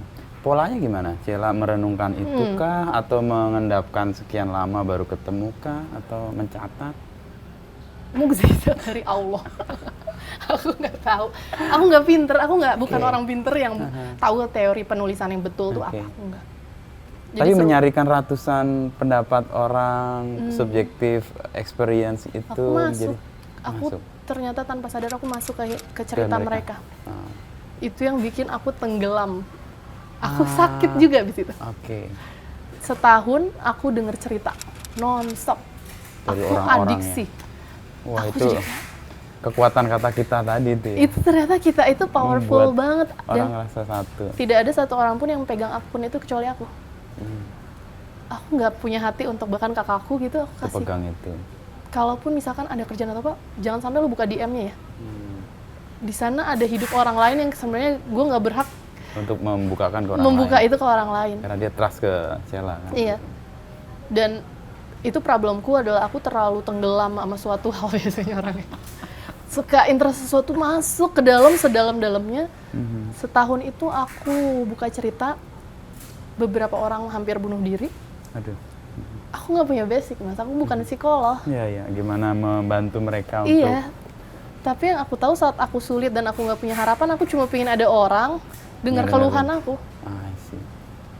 B: Polanya gimana? Cela merenungkan itu kah? Atau mengendapkan sekian lama baru ketemu kah? Atau mencatat?
A: Mukjizat dari Allah. Aku nggak tahu. Aku nggak pinter. Aku bukan orang pinter yang tahu teori penulisan yang betul tuh apa. Aku nggak.
B: Tapi menyarikan ratusan pendapat orang, subjektif experience itu.
A: Aku masuk.
B: Jadi,
A: aku
B: masuk.
A: Ternyata tanpa sadar aku masuk ke cerita mereka. Itu yang bikin aku tenggelam. Aku sakit juga di situ.
B: Oke.
A: Setahun aku denger cerita non-stop.
B: Dari
A: aku
B: orang-orang
A: adiksi.
B: Ya. Wah,
A: aku
B: itu kekuatan kata kita tadi itu ya.
A: Itu ternyata kita itu powerful banget.
B: Orang ngerasa satu.
A: Tidak ada satu orang pun yang pegang akun itu kecuali aku. Aku nggak punya hati untuk bahkan kakakku gitu aku kasih.
B: Pegang itu.
A: Kalaupun misalkan ada kerjaan atau apa, jangan sampai lu buka DM-nya ya. Di sana ada hidup orang lain yang sebenarnya gue nggak berhak
B: untuk membukakan ke orang
A: membuka
B: lain.
A: itu ke orang lain.
B: Karena dia trust ke Cela kan.
A: Iya. Dan itu problemku adalah aku terlalu tenggelam sama suatu hal biasanya orangnya. suka interest sesuatu masuk ke dalam sedalam-dalamnya. Setahun itu aku buka cerita, beberapa orang hampir bunuh diri.
B: Aduh.
A: Aku nggak punya basic, Mas. Aku bukan psikolog.
B: Iya. Gimana membantu mereka untuk...
A: Iya. Tapi yang aku tahu saat aku sulit dan aku nggak punya harapan, aku cuma pengen ada orang dengar keluhan aku.
B: I see.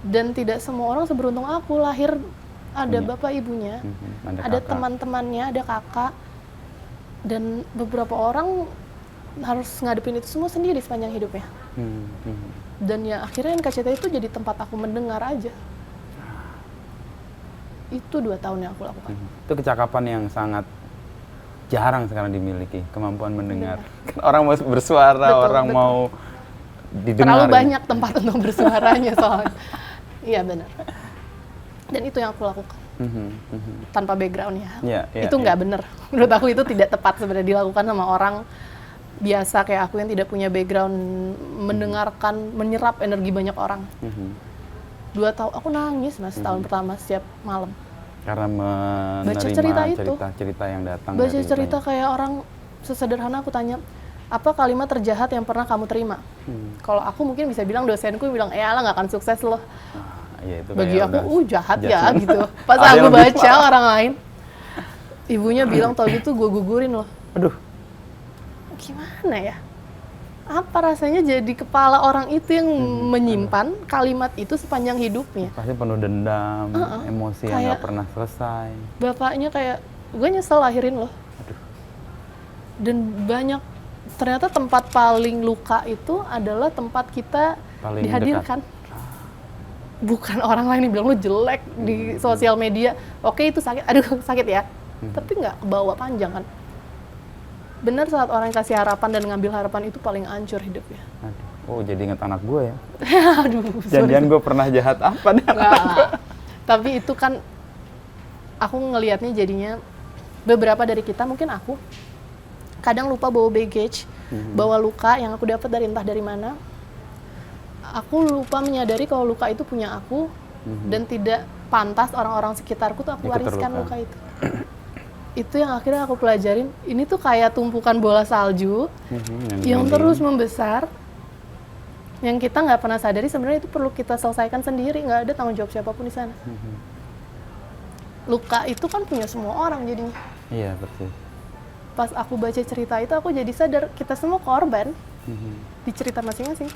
A: Dan tidak semua orang seberuntung aku, lahir ada bapak ibunya, ada teman-temannya, ada kakak. Dan beberapa orang harus ngadepin itu semua sendiri sepanjang hidupnya. Dan ya akhirnya NKCTHI itu jadi tempat aku mendengar aja. Itu 2 tahun yang aku lakukan.
B: Itu kecakapan yang sangat jarang sekarang dimiliki, kemampuan mendengar. Kan orang mau bersuara, orang mau didengar.
A: Terlalu banyak tempat untuk bersuaranya soalnya. Iya benar. Dan itu yang aku lakukan. Tanpa background ya. Itu nggak benar. Menurut aku itu tidak tepat sebenarnya dilakukan sama orang biasa kayak aku yang tidak punya background mendengarkan, menyerap energi banyak orang. 2 tahun aku nangis Mas tahun pertama setiap malam.
B: Karena menerima cerita yang datang.
A: Baca cerita kayak orang sesederhana aku tanya, apa kalimat terjahat yang pernah kamu terima? Kalau aku mungkin bisa bilang dosenku bilang, alah nggak akan sukses loh.
B: Ya, itu
A: bagi aku jahat ya
B: judgment.
A: gitu. Pas aku baca orang lain, ibunya bilang tau gitu gue gugurin loh.
B: Aduh,
A: gimana ya? Apa rasanya jadi kepala orang itu yang menyimpan kalimat itu sepanjang hidupnya?
B: Pasti penuh dendam, emosi yang nggak pernah selesai.
A: Bapaknya kayak, gue nyesel lahirin loh.
B: Aduh.
A: Dan banyak, ternyata tempat paling luka itu adalah tempat kita
B: paling
A: dihadirkan. Bukan orang lain yang bilang lu jelek di sosial media. Oke itu sakit, aduh sakit ya. Tapi nggak kebawa panjang kan. Bener saat orang yang kasih harapan dan ngambil harapan itu paling hancur hidupnya.
B: Aduh. Oh jadi inget anak gue ya.
A: Aduh.
B: Jangan-jangan gue pernah jahat apa deh.
A: Tapi itu kan aku ngelihatnya jadinya beberapa dari kita, mungkin aku kadang lupa bawa baggage, bawa luka yang aku dapat dari entah dari mana. Aku lupa menyadari kalau luka itu punya aku dan tidak pantas orang-orang sekitarku tuh aku wariskan luka itu. Itu yang akhirnya aku pelajarin, ini tuh kayak tumpukan bola salju yang terus membesar, yang kita nggak pernah sadari sebenarnya itu perlu kita selesaikan sendiri, nggak ada tanggung jawab siapapun di sana. Luka itu kan punya semua orang jadinya.
B: Iya betul.
A: Pas aku baca cerita itu aku jadi sadar kita semua korban di cerita masing-masing.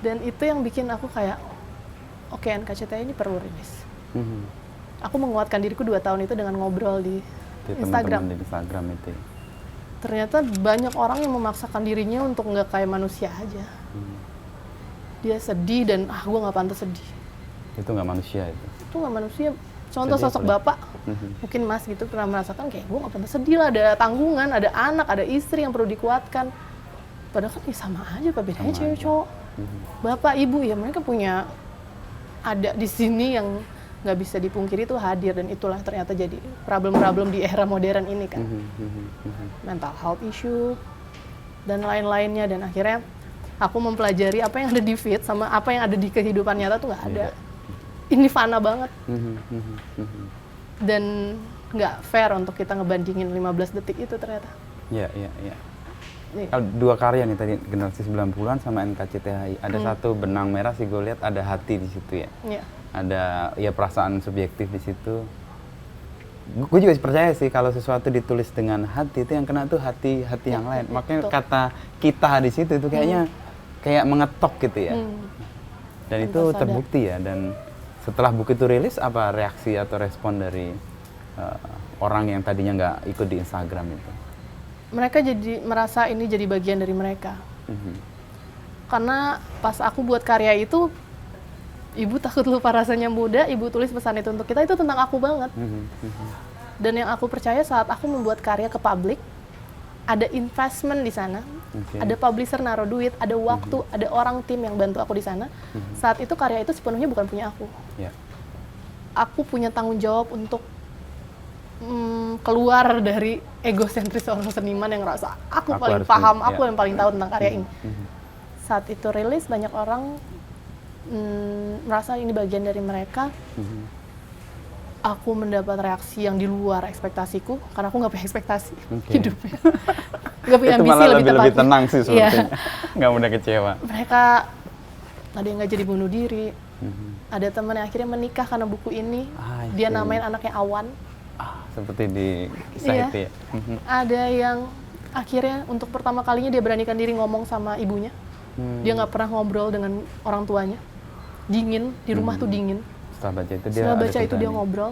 A: Dan itu yang bikin aku kayak, oke, NKCTHI ini perlu rilis. Aku menguatkan diriku 2 tahun itu dengan ngobrol di Instagram.
B: Teman-teman di Instagram itu.
A: Ternyata banyak orang yang memaksakan dirinya untuk nggak kayak manusia aja. Dia sedih dan, gue nggak pantas sedih.
B: Itu nggak manusia itu?
A: Itu nggak manusia. Contoh sedih sosok bapak, mungkin Mas gitu pernah merasakan kayak, gue nggak pantas sedih lah, ada tanggungan, ada anak, ada istri yang perlu dikuatkan. Padahal kan ya sama aja, apa bedanya cewek cowok. Bapak, ibu ya mereka punya ada di sini yang nggak bisa dipungkiri itu hadir, dan itulah ternyata jadi problem-problem di era modern ini kan. Mental health issue dan lain-lainnya, dan akhirnya aku mempelajari apa yang ada di feed sama apa yang ada di kehidupan nyata tuh nggak ada. Ini fana banget. Dan nggak fair untuk kita ngebandingin 15 detik itu ternyata.
B: Iya. Kalau 2 karya nih tadi, Generasi 90-an sama NKCTHI. Ada satu benang merah sih gue lihat, ada hati di situ ya.
A: Iya.
B: Ada ya perasaan subjektif di situ. Gue juga percaya sih kalau sesuatu ditulis dengan hati itu yang kena tuh hati yang lain. Makanya kata kita di situ itu kayaknya kayak mengetok gitu ya. Dan itu terbukti ya. Dan setelah buku itu rilis, apa reaksi atau respon dari orang yang tadinya nggak ikut di Instagram itu?
A: Mereka jadi merasa ini jadi bagian dari mereka. Karena pas aku buat karya itu, ibu takut lupa rasanya muda, ibu tulis pesan itu untuk kita, itu tentang aku banget. Dan yang aku percaya saat aku membuat karya ke publik, ada investment di sana, ada publisher naruh duit, ada waktu, ada orang tim yang bantu aku di sana. Saat itu karya itu sepenuhnya bukan punya aku. Aku punya tanggung jawab untuk keluar dari egosentris seorang seniman yang ngerasa aku paling paham, aku yang paling tahu tentang karya ini. Saat itu rilis, banyak orang merasa ini bagian dari mereka. aku mendapat reaksi yang di luar ekspektasiku, karena aku nggak punya ekspektasi hidupnya. Nggak punya
B: itu
A: ambisi
B: malah
A: lebih
B: lebih
A: tepatnya.
B: tenang sih
A: Iya.
B: sepertinya. Nggak mudah kecewa.
A: Mereka ada yang nggak jadi bunuh diri, ada teman yang akhirnya menikah karena buku ini. Dia namain anaknya Awan.
B: Seperti di kisah
A: Iya.
B: itu ya.
A: Ada yang akhirnya untuk pertama kalinya dia beranikan diri ngomong sama ibunya. Dia nggak pernah ngobrol dengan orang tuanya. Dingin, di rumah tuh dingin.
B: Setelah baca itu dia
A: Setelah
B: ada
A: baca itu dia
B: berani.
A: ngobrol.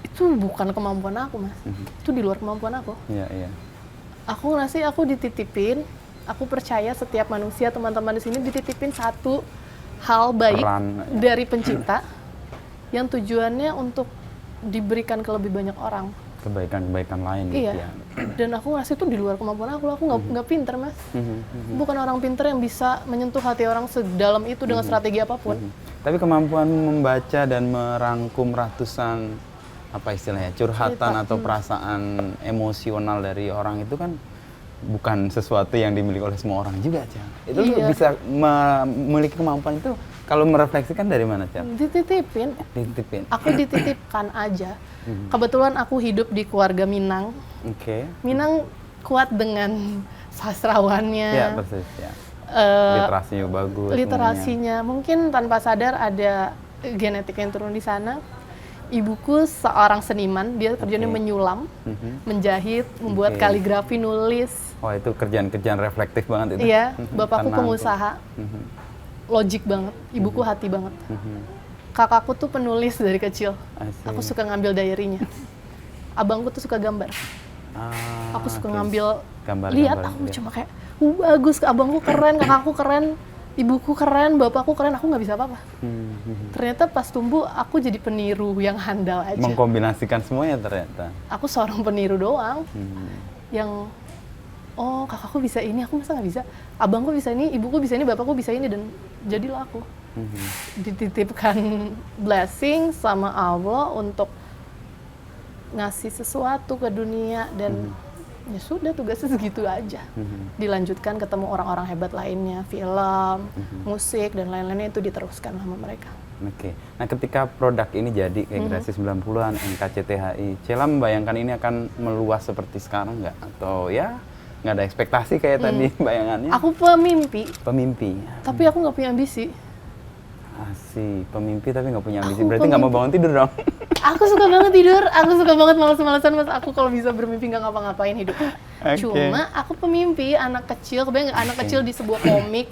A: Itu bukan kemampuan aku, Mas. Itu di luar kemampuan aku.
B: Iya, iya.
A: Aku ngerasa aku dititipin, aku percaya setiap manusia, teman-teman di sini dititipin satu hal baik
B: Peran, ya.
A: dari pencipta yang tujuannya untuk diberikan ke lebih banyak orang.
B: Kebaikan-kebaikan lain gitu
A: Iya.
B: ya.
A: Dan aku ngerasa itu di luar kemampuan aku nggak pinter, Mas. Bukan orang pinter yang bisa menyentuh hati orang sedalam itu dengan strategi apapun.
B: Tapi kemampuan membaca dan merangkum ratusan apa istilahnya curhatan atau perasaan emosional dari orang itu kan bukan sesuatu yang dimiliki oleh semua orang juga, Cang. Itu lu
A: Iya.
B: bisa memiliki kemampuan itu kalau merefleksikan dari mana, Cang?
A: Dititipin.
B: Dititipin.
A: Aku dititipkan aja. Kebetulan aku hidup di keluarga Minang.
B: Oke.
A: Minang kuat dengan sastrawannya.
B: Ya, persis ya. Literasinya bagus.
A: Literasinya mungkin tanpa sadar ada genetik yang turun di sana. Ibuku seorang seniman, dia kerjanya menyulam, menjahit, membuat kaligrafi, nulis.
B: Wah, itu kerjaan-kerjaan reflektif banget itu.
A: Iya, bapakku
B: Tenang.
A: pengusaha, logik banget, ibuku hati banget. Kakakku tuh penulis dari kecil,
B: Asik.
A: aku suka ngambil diary-nya. Abangku tuh suka gambar, aku suka ngambil, lihat aku cuma kayak, bagus, abangku keren, kakakku keren, ibuku keren, bapakku keren, aku nggak bisa apa-apa. Ternyata pas tumbuh, aku jadi peniru yang handal aja.
B: Mengkombinasikan semuanya ternyata.
A: Aku seorang peniru doang, yang, oh kakakku bisa ini, aku masa nggak bisa? Abangku bisa ini, ibuku bisa ini, bapakku bisa ini, dan jadilah aku. Dititipkan blessing sama Allah untuk ngasih sesuatu ke dunia, dan ya sudah, tugasnya segitu aja. Dilanjutkan ketemu orang-orang hebat lainnya, film, musik, dan lain-lainnya itu diteruskan sama mereka.
B: Oke. Nah, ketika produk ini jadi kayak generasi 90-an, NKCTHI, Cella membayangkan ini akan meluas seperti sekarang nggak? Atau ya nggak ada ekspektasi kayak tadi bayangannya?
A: Aku pemimpi,
B: Pemimpi.
A: tapi aku nggak punya ambisi.
B: Asik, pemimpi tapi nggak punya ambisi.
A: Aku
B: Berarti nggak mau bangun tidur dong?
A: Aku suka banget tidur, aku suka banget malas-malasan, Mas. Aku kalau bisa bermimpi nggak ngapa-ngapain hidup. Cuma aku pemimpi, anak kecil, kebayang nggak anak kecil di sebuah komik,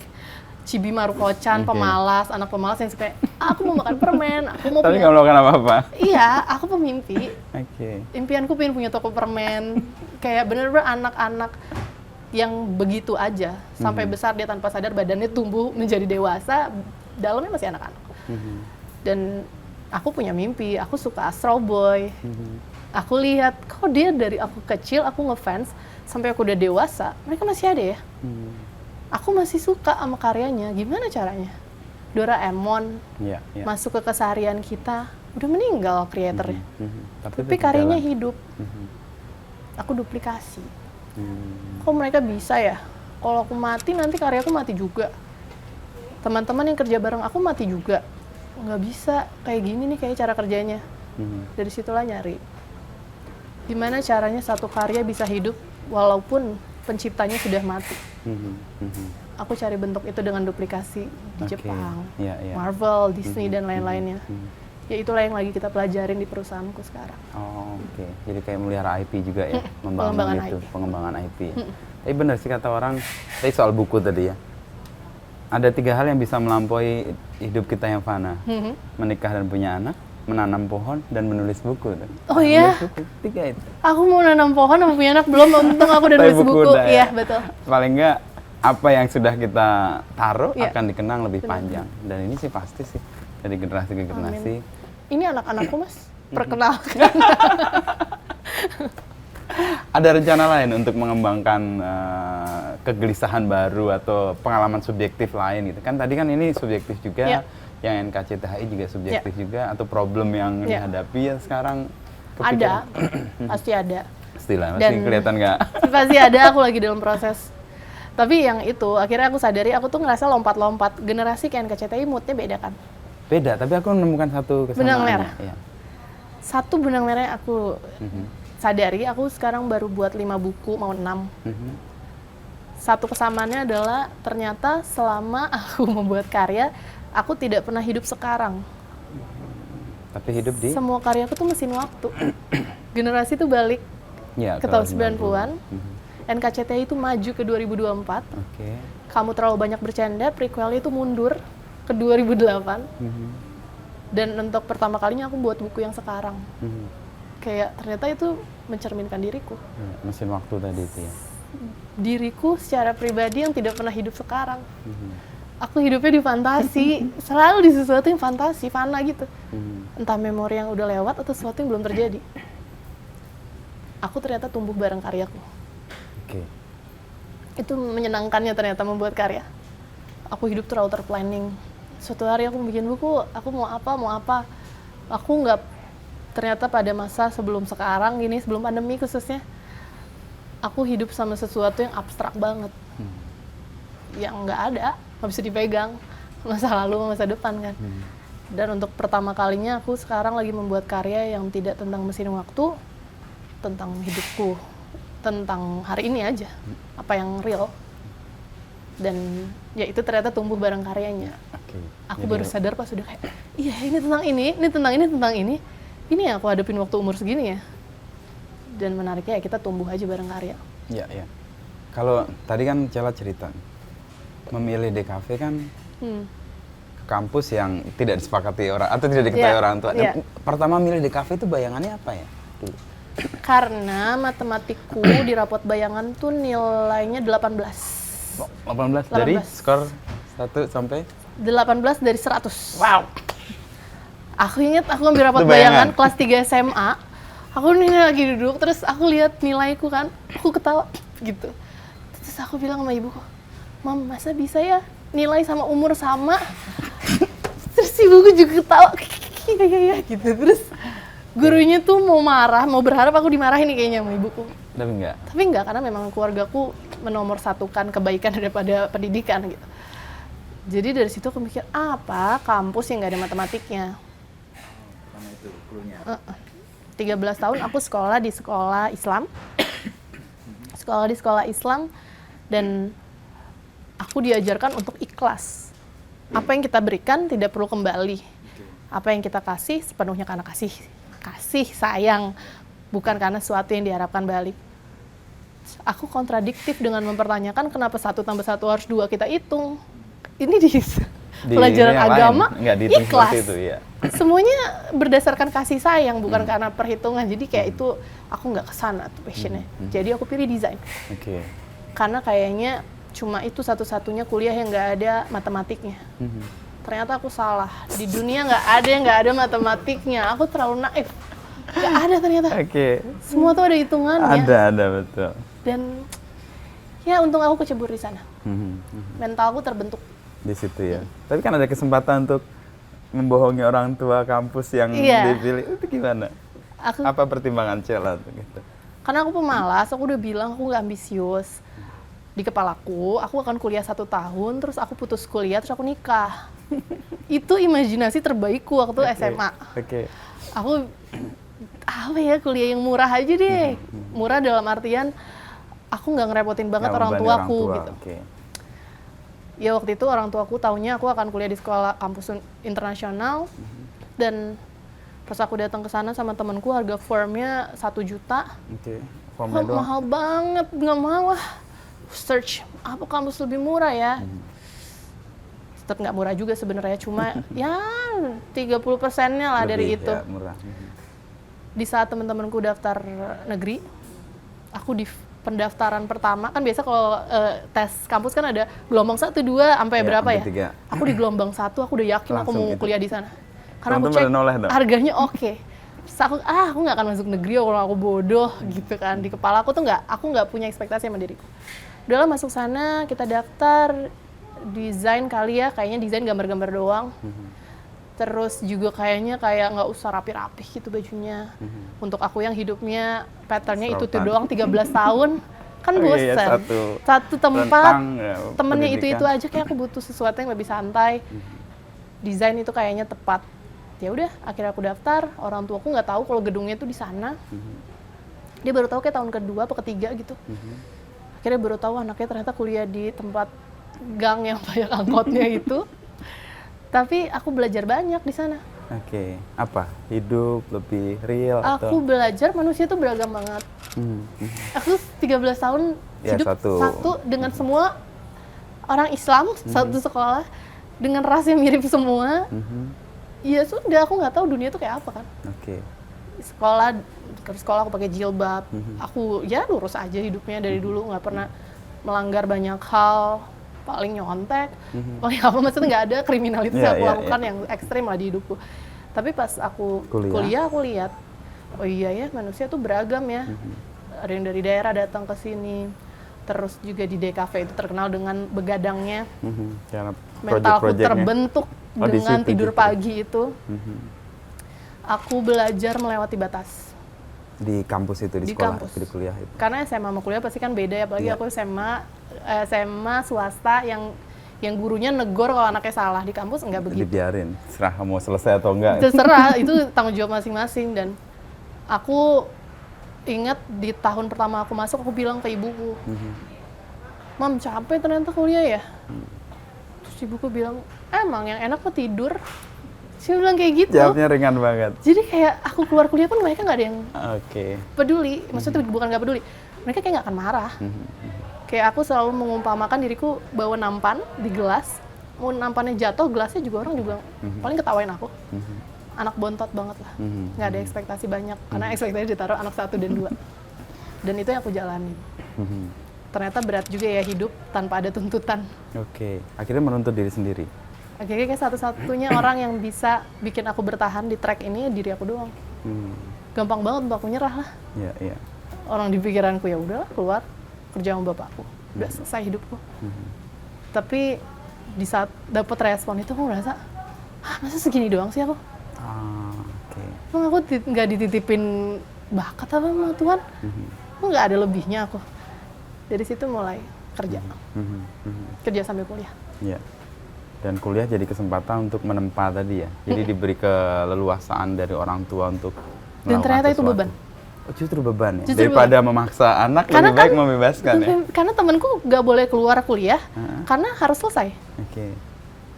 A: Chibi Maruko-chan, pemalas, anak pemalas yang suka, aku mau makan permen, aku mau
B: Tapi
A: punya...
B: nggak melakukan apa-apa?
A: Iya, aku pemimpi.
B: Oke.
A: Impianku pengen punya toko permen, kayak bener-bener anak-anak yang begitu aja, sampai besar dia tanpa sadar badannya tumbuh menjadi dewasa, dalamnya masih anak-anak. Dan aku punya mimpi, aku suka Astro Boy. Aku lihat, kok dia dari aku kecil, aku ngefans, sampai aku udah dewasa, mereka masih ada ya? Aku masih suka sama karyanya, gimana caranya? Doraemon,
B: Iya, iya.
A: masuk ke keseharian kita, udah meninggal kreatornya. Tapi
B: tetap
A: karyanya
B: jalan.
A: hidup. Aku duplikasi. Kok mereka bisa ya? Kalau aku mati, nanti karyaku mati juga. Teman-teman yang kerja bareng aku mati juga. Nggak bisa, kayak gini nih kayak cara kerjanya. Dari situlah nyari. Gimana caranya satu karya bisa hidup walaupun penciptanya sudah mati. Aku cari bentuk itu dengan duplikasi di Jepang,
B: Iya, iya.
A: Marvel, Disney, dan lain-lainnya. Ya itulah yang lagi kita pelajarin di perusahaanku sekarang.
B: Oh, oke. Jadi kayak melihara IP juga ya,
A: Pengembangan
B: membangun itu,
A: IP.
B: pengembangan IP. Tapi benar sih kata orang, tadi soal buku tadi ya. Ada 3 hal yang bisa melampaui hidup kita yang fana. Menikah dan punya anak, menanam pohon, dan menulis buku.
A: Oh iya?
B: Menulis buku, 3 itu.
A: Aku mau nanam pohon sama punya anak belum, untung aku udah
B: Tapi
A: nulis buku.
B: udah ya.
A: Iya, betul.
B: Paling enggak, apa yang sudah kita taruh
A: Iya.
B: akan dikenang lebih panjang. Dan ini sih pasti sih, dari generasi ke generasi.
A: Ini anak-anakku, Mas. Perkenalkan.
B: Ada rencana lain untuk mengembangkan kegelisahan baru atau pengalaman subjektif lain gitu kan? Tadi kan ini subjektif juga,
A: Iya.
B: yang NKCTHI juga subjektif juga, atau problem yang
A: Iya.
B: dihadapi ya sekarang?
A: Ada, pasti ada.
B: Pastilah, masih
A: Dan-
B: kelihatan nggak?
A: Pasti ada, aku lagi dalam proses. Tapi yang itu, akhirnya aku sadari, aku tuh ngerasa lompat-lompat. Generasi kayak NKCTI moodnya beda kan.
B: Beda, tapi aku menemukan satu kesamaan.
A: Benang merah.
B: Ya.
A: Satu benang merah yang aku sadari, aku sekarang baru buat 5 buku, mau 6. Satu kesamaannya adalah ternyata selama aku membuat karya, aku tidak pernah hidup sekarang.
B: Tapi hidup di?
A: Semua karyaku tuh mesin waktu. Generasi itu balik
B: Ya,
A: ke tahun 90-an. NKCTI itu maju ke 2024.
B: Oke.
A: Kamu terlalu banyak bercanda, prequelnya itu mundur ke 2008. Dan untuk pertama kalinya aku buat buku yang sekarang. Kayak ternyata itu mencerminkan diriku.
B: Ya, mesin waktu tadi itu ya.
A: Diriku secara pribadi yang tidak pernah hidup sekarang. Aku hidupnya di fantasi, selalu di sesuatu yang fantasi, fana gitu. Entah memori yang udah lewat atau sesuatu yang belum terjadi. Aku ternyata tumbuh bareng karyaku.
B: Oke.
A: Itu menyenangkannya ternyata membuat karya. Aku hidup terlalu terplanning. Suatu hari aku bikin buku, aku mau apa. Aku nggak, ternyata pada masa sebelum sekarang gini, sebelum pandemi khususnya, aku hidup sama sesuatu yang abstrak banget. Yang nggak ada, nggak bisa dipegang. Masa lalu, masa depan kan. Dan untuk pertama kalinya aku sekarang lagi membuat karya yang tidak tentang mesin waktu, tentang hidupku, tentang hari ini aja, apa yang real. Dan ya itu ternyata tumbuh bareng karyanya. Aku
B: Jadi,
A: baru sadar pas sudah kayak, iya ini tentang ini. Ini yang aku hadapin waktu umur segini ya. Dan menariknya ya kita tumbuh aja bareng karya.
B: Iya, iya. Kalau tadi kan Cella cerita, memilih DKV kan ke kampus yang tidak disepakati orang, atau tidak diketahui orang tua.
A: Iya.
B: Pertama milih DKV itu bayangannya apa ya? Dulu.
A: Karena matematikku di rapot bayangan tuh nilainya 18.
B: 18 dari skor 1 sampai?
A: 18 dari 100.
B: Wow!
A: Aku inget aku ambil rapat
B: Itu bayangan.
A: bayangan kelas 3 SMA. Aku nih lagi duduk, terus aku lihat nilaiku kan, aku ketawa gitu. Terus aku bilang sama ibuku, Mam, masa bisa ya nilai sama umur sama? Terus ibuku juga ketawa, iya gitu. Terus gurunya tuh mau marah, mau berharap aku dimarahin nih kayaknya sama ibuku.
B: Tapi enggak?
A: Tapi enggak, karena memang keluargaku menomorsatukan kebaikan daripada pendidikan gitu. Jadi dari situ aku mikir, apa kampus yang nggak ada matematiknya?
B: Karena itu klunya.
A: 13 tahun aku sekolah di sekolah Islam. Sekolah di sekolah Islam, dan aku diajarkan untuk ikhlas. Apa yang kita berikan tidak perlu kembali. Apa yang kita kasih sepenuhnya karena kasih sayang, bukan karena sesuatu yang diharapkan balik. Aku kontradiktif dengan mempertanyakan kenapa 1 tambah 1 harus 2 kita hitung. Ini di pelajaran agama ikhlas.
B: Itu, ya.
A: Semuanya berdasarkan kasih sayang, bukan karena perhitungan. Jadi kayak itu aku nggak kesana tuh passionnya. Jadi aku pilih desain. Karena kayaknya cuma itu satu-satunya kuliah yang nggak ada matematiknya. Ternyata aku salah. Di dunia nggak ada yang nggak ada matematiknya. Aku terlalu naif. Nggak ada ternyata. Semua tuh ada hitungannya.
B: Ada betul.
A: Dan ya untung aku kecebur di sana. Mentalku terbentuk
B: di situ ya. Tapi kan ada kesempatan untuk membohongi orang tua kampus yang dipilih. Itu gimana? Apa pertimbangan Cella gitu?
A: Karena aku pemalas, aku udah bilang aku nggak ambisius. Di kepalaku, aku akan kuliah 1 tahun, terus aku putus kuliah, terus aku nikah. Itu imajinasi terbaikku waktu SMA. Aku apa ya, kuliah yang murah aja deh. Murah dalam artian aku nggak ngerepotin banget orang tuaku gitu. Ya waktu itu orang tuaku taunya aku akan kuliah di sekolah kampus internasional, dan pas aku datang ke sana sama temanku, harga formnya 1 juta.
B: Formnya doang?
A: Mahal banget, nggak mau lah. Search apa kampus lebih murah ya. Tetap nggak murah juga sebenarnya, cuma ya 30%-nya lah lebih, dari itu.
B: Ya, murah.
A: Di saat teman-temanku daftar negeri, aku di pendaftaran pertama, kan biasa kalau tes kampus kan ada gelombang 1, 2, sampai berapa ya?
B: 3.
A: Aku di gelombang 1, aku udah yakin aku mau kuliah di sana. Karena aku
B: cek
A: harganya oke. Terus aku nggak akan masuk negeri kalau aku bodoh gitu kan. Di kepala aku tuh aku nggak punya ekspektasi sama diriku. Udahlah masuk sana, kita daftar, desain kali ya, kayaknya desain gambar-gambar doang. Terus juga kayaknya kayak nggak usah rapi-rapi gitu bajunya. Untuk aku yang hidupnya patternnya itu tuh doang 13 tahun, kan bosan. Satu tempat, temennya itu aja, kayak aku butuh sesuatu yang lebih santai. desain itu kayaknya tepat. Ya udah, akhirnya aku daftar. Orang tuaku nggak tahu kalau gedungnya tuh di sana. Dia baru tahu kayak tahun kedua atau ketiga gitu. Akhirnya baru tahu anaknya ternyata kuliah di tempat gang yang banyak angkotnya itu. Tapi aku belajar banyak di sana.
B: Oke. Apa? Hidup lebih real
A: Aku
B: atau?
A: belajar manusia tuh beragam banget. Aku 13 tahun
B: Ya,
A: hidup
B: satu
A: dengan semua orang Islam, satu sekolah dengan ras yang mirip semua. Ya sudah, aku nggak tahu dunia tuh kayak apa kan.
B: Oke.
A: Sekolah aku pakai jilbab. Aku ya lurus aja hidupnya dari dulu, nggak pernah melanggar banyak hal. Paling nyontek, paling apa, maksudnya nggak ada kriminalitas yang aku lakukan yang ekstrim lah di hidupku. Tapi pas aku kuliah aku lihat, oh iya ya, manusia tuh beragam ya. Ada yang dari daerah datang ke sini. Terus juga di DKV itu terkenal dengan begadangnya. Mentalku terbentuk dengan tidur pagi itu. Aku belajar melewati batas.
B: Di kampus itu, di sekolah,
A: kampus.
B: di kuliah itu.
A: Karena SMA sama kuliah pasti kan beda ya, apalagi aku SMA swasta yang gurunya negor kalau anaknya salah. Di kampus enggak begitu.
B: Dibiarin, serah mau selesai atau enggak.
A: Terserah, itu tanggung jawab masing-masing. Dan aku ingat di tahun pertama aku masuk, aku bilang ke ibuku, Mam, capek ternyata kuliah ya. Terus ibuku bilang, emang yang enak mah tidur. Saya bilang kayak gitu.
B: Jawabnya ringan banget.
A: Jadi kayak aku keluar kuliah pun mereka nggak ada yang peduli. Maksudnya bukan nggak peduli, mereka kayak nggak akan marah. Kayak aku selalu mengumpamakan diriku bawa nampan di gelas. Mau nampannya jatuh, gelasnya juga orang juga paling ketawain aku. Anak bontot banget lah. Nggak ada ekspektasi banyak. Karena ekspektasi ditaruh anak 1 dan 2. Dan itu yang aku jalani. Ternyata berat juga ya hidup tanpa ada tuntutan.
B: Oke. Akhirnya menuntut diri sendiri.
A: Akhirnya kayak satu-satunya orang yang bisa bikin aku bertahan di track ini diri aku doang. Gampang banget untuk aku nyerah lah.
B: Iya.
A: Orang di pikiranku ya udahlah, keluar kerja sama bapakku, udah selesai hidupku. Tapi di saat dapat respon itu aku merasa, masa segini doang sih aku? Emang aku nggak dititipin bakat apa sama Tuhan? Nggak ada lebihnya aku. Dari situ mulai kerja, kerja sambil kuliah.
B: Iya. Dan kuliah jadi kesempatan untuk menempa tadi ya. Jadi diberi keleluasaan dari orang tua untuk melakukan
A: dan ternyata
B: sesuatu.
A: itu beban.
B: Oh, justru beban ya? Daripada memaksa anak, lebih baik membebaskan ya?
A: Karena temanku nggak boleh keluar kuliah, karena harus selesai.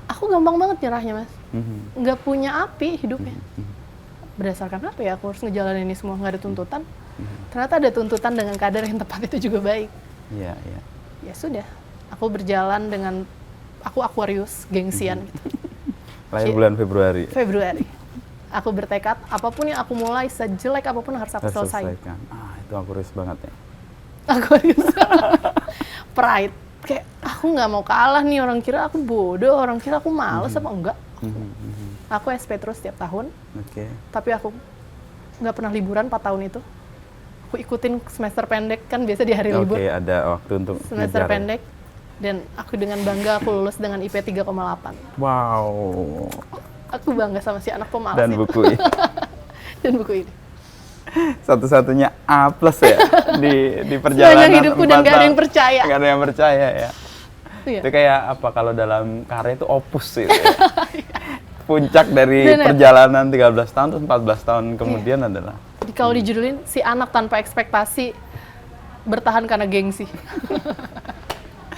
A: Aku gampang banget nyerahnya, Mas. Nggak punya api hidupnya. Berdasarkan apa ya? Aku harus ngejalanin ini semua, nggak ada tuntutan. Ternyata ada tuntutan dengan kadar yang tepat, itu juga baik.
B: Iya.
A: Ya sudah, aku berjalan dengan aku Aquarius, gengsian gitu.
B: Lahir bulan
A: Februari. Aku bertekad, apapun yang aku mulai, sejelek apapun harus aku selesaikan.
B: Itu Aquarius banget ya.
A: Aquarius. Pride. Kayak aku nggak mau kalah nih, orang kira aku bodoh, orang kira aku males apa enggak. Aku SP terus setiap tahun. Tapi aku nggak pernah liburan 4 tahun itu. Aku ikutin semester pendek, kan biasa di hari libur.
B: Ada waktu untuk
A: semester pendek. Dan aku dengan bangga aku lulus dengan IP 3,8.
B: Wow.
A: Aku bangga sama si anak pemalas
B: Dan
A: itu.
B: buku ini.
A: Dan buku ini.
B: Satu-satunya A+ ya di perjalanan.
A: Sepanjang hidupku dan gak ada yang percaya.
B: Gak ada yang percaya ya.
A: Iya.
B: Itu kayak apa kalau dalam karya itu opus gitu ya. Puncak dari perjalanan 13 tahun terus 14 tahun kemudian adalah.
A: Jadi kalau dijudulin si anak tanpa ekspektasi bertahan karena gengsi.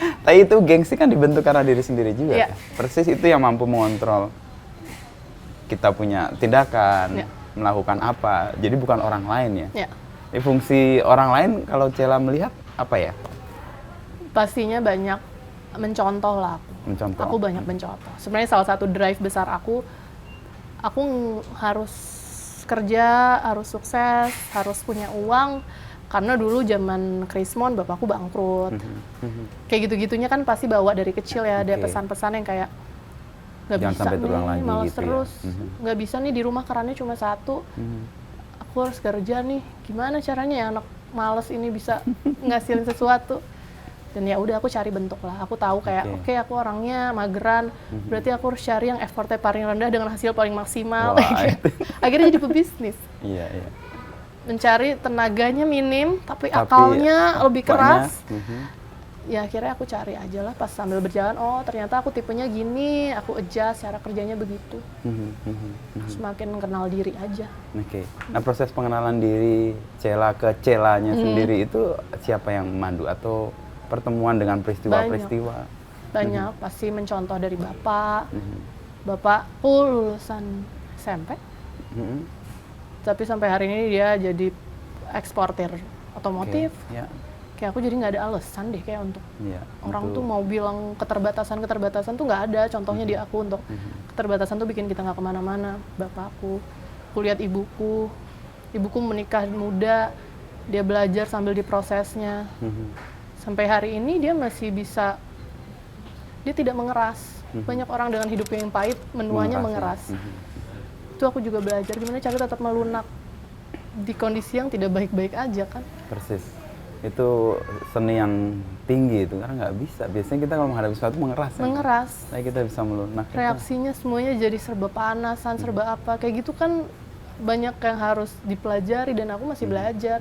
B: Tapi itu gengsi kan dibentuk karena diri sendiri juga.
A: Iya.
B: Persis itu yang mampu mengontrol kita punya tindakan, melakukan apa. Jadi bukan orang lain ya. Fungsi orang lain kalau Cela melihat apa ya?
A: Pastinya banyak mencontoh lah aku.
B: Mencontoh.
A: Aku banyak mencontoh. Sebenarnya salah satu drive besar aku harus kerja, harus sukses, harus punya uang. Karena dulu zaman Krismon bapakku bangkrut. Kayak gitu-gitunya kan pasti bawa dari kecil ya. Ada pesan-pesan yang kayak nggak bisa nih, malas gitu terus. Nggak bisa nih di rumah kerannya cuma 1. Aku harus kerja nih. Gimana caranya ya anak males ini bisa ngasilin sesuatu? Dan ya udah aku cari bentuk lah. Aku tahu kayak oke, aku orangnya mageran. Berarti aku harus cari yang effortnya paling rendah dengan hasil paling maksimal. Akhirnya jadi pebisnis.
B: Iya.
A: Mencari tenaganya minim, tapi akalnya lebih keras. ya akhirnya aku cari aja lah pas sambil berjalan, oh ternyata aku tipenya gini, aku adjust cara kerjanya begitu. Semakin kenal diri aja.
B: Oke. Nah, proses pengenalan diri Cela ke Celanya sendiri itu siapa yang memandu atau pertemuan dengan peristiwa-peristiwa?
A: Banyak, pasti mencontoh dari bapak. Bapakku lulusan SMP. Tapi sampai hari ini dia jadi eksportir otomotif.
B: Ya.
A: Kayak aku jadi nggak ada alasan deh kayak untuk orang tuh mau bilang keterbatasan tuh nggak ada. Contohnya di aku untuk keterbatasan tuh bikin kita nggak kemana-mana. Bapakku, aku lihat ibuku menikah muda, dia belajar sambil diprosesnya. Sampai hari ini dia masih bisa, dia tidak mengeras. Banyak orang dengan hidupnya yang pahit, menuanya mengeras. Itu aku juga belajar gimana cara tetap melunak di kondisi yang tidak baik-baik aja kan.
B: Persis. Itu seni yang tinggi itu karena nggak bisa. Biasanya kita kalau menghadapi sesuatu mengeras. Tapi kita bisa melunak.
A: Reaksinya semuanya jadi serba panasan, serba apa. Kayak gitu kan banyak yang harus dipelajari dan aku masih belajar.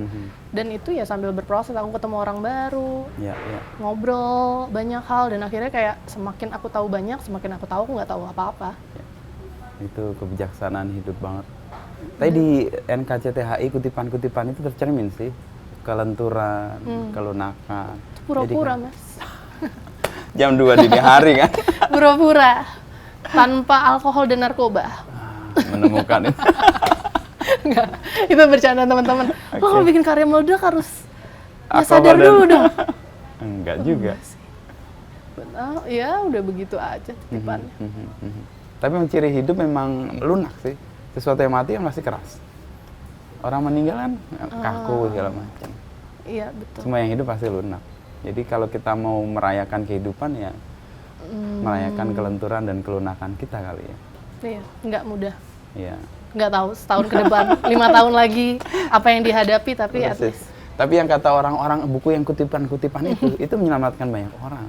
A: Dan itu ya sambil berproses, aku ketemu orang baru, ngobrol banyak hal dan akhirnya kayak semakin aku tahu banyak, semakin aku tahu aku nggak tahu apa-apa.
B: Itu kebijaksanaan hidup banget. Tapi di NKCTHI kutipan-kutipan itu tercermin sih. Kelenturan, kelunakan.
A: Itu pura-pura, kan, Mas.
B: Jam 2 dini hari kan?
A: Pura-pura. Tanpa alkohol dan narkoba.
B: Menemukan itu.
A: Enggak, itu bercanda teman-teman. Kalau bikin karya meledak harus ya sadar dulu dong.
B: Enggak juga.
A: Benar, ya udah begitu aja titipannya.
B: Tapi ciri hidup memang lunak sih. Sesuatu yang mati kan masih keras. Orang meninggal kan kaku segala macam.
A: Iya, betul.
B: Semua yang hidup pasti lunak. Jadi kalau kita mau merayakan kehidupan ya merayakan kelenturan dan kelunakan kita kali ya.
A: Iya, nggak mudah.
B: Iya.
A: Nggak tahu setahun ke depan, 5 tahun lagi apa yang dihadapi, tapi at least.
B: Tapi yang kata orang-orang buku yang kutipan-kutipan itu menyelamatkan banyak orang.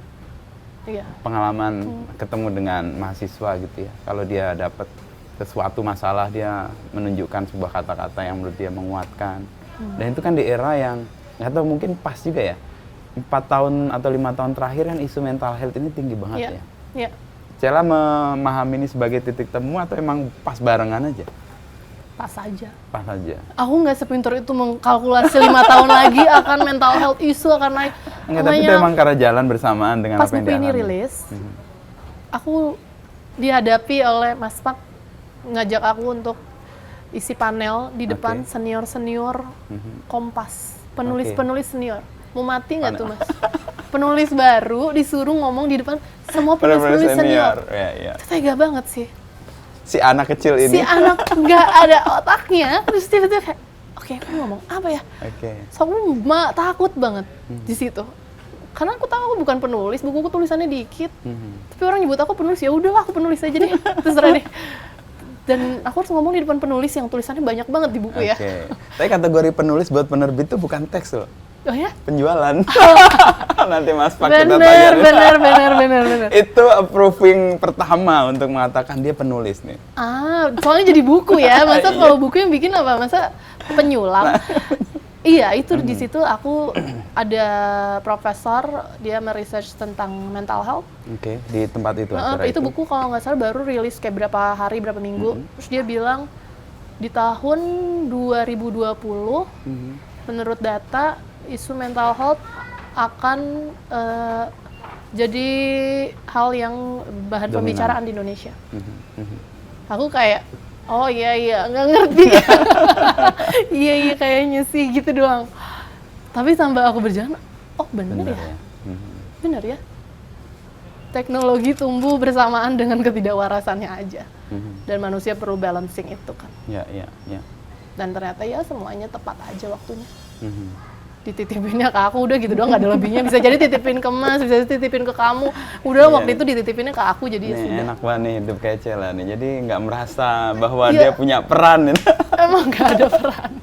A: Iya.
B: Pengalaman ketemu dengan mahasiswa gitu ya. Kalau dia dapat sesuatu masalah, dia menunjukkan sebuah kata-kata yang menurut dia menguatkan. Dan itu kan di era yang nggak tahu mungkin pas juga ya. 4 tahun atau 5 tahun terakhir kan isu mental health ini tinggi banget ya.
A: Iya.
B: Cela memahami ini sebagai titik temu atau emang pas barengan aja?
A: Pas aja.
B: Pas aja.
A: Aku nggak sepintar itu mengkalkulasi 5 tahun lagi akan mental health isu akan naik.
B: Enggak, tapi itu emang karena jalan bersamaan dengan apa yang
A: Pas
B: dialami.
A: buku ini rilis, aku dihadapi oleh Mas Pak ngajak aku untuk isi panel di depan senior-senior Kompas, penulis-penulis senior. Mau mati nggak tuh, Mas? Penulis baru disuruh ngomong di depan semua penulis-penulis senior.
B: Ya.
A: Tega banget sih.
B: Si anak kecil ini.
A: Si anak nggak ada otaknya, terus tiba-tiba kayak, oke, aku ngomong apa ya? So aku takut banget di situ. Karena aku tahu aku bukan penulis, bukuku tulisannya dikit. Tapi orang nyebut aku penulis, ya udahlah aku penulis aja deh, terserah deh. Dan aku harus ngomong di depan penulis yang tulisannya banyak banget di buku ya.
B: Tapi kategori penulis buat penerbit itu bukan teks loh.
A: Oh ya?
B: Penjualan. Nanti Mas Pak
A: kita
B: tanya.
A: Bener.
B: Itu approving pertama untuk mengatakan dia penulis nih.
A: Soalnya jadi buku ya. Masa kalau buku yang bikin apa? Masa penyulam? Iya, itu di situ aku ada profesor, dia meresearch tentang mental health.
B: Di tempat itu.
A: Itu buku kalau nggak salah baru rilis kayak berapa hari, berapa minggu. Terus dia bilang di tahun 2020, menurut data isu mental health akan jadi hal yang bahan pembicaraan di Indonesia. Aku kayak, oh iya, nggak ngerti. iya kayaknya sih gitu doang. Tapi sambil aku berjalan, oh bener ya? Bener ya? Teknologi tumbuh bersamaan dengan ketidakwarasannya aja. Dan manusia perlu balancing itu kan.
B: Iya.
A: Dan ternyata ya semuanya tepat aja waktunya. Dititipinnya ke aku, udah gitu doang, nggak ada lebihnya. Bisa jadi titipin ke Mas, bisa titipin ke kamu. Udah waktu itu dititipinnya ke aku, jadi ya sudah.
B: Enak banget nih hidup kayak Cela nih, jadi nggak merasa bahwa dia punya peran.
A: Emang nggak ada peran.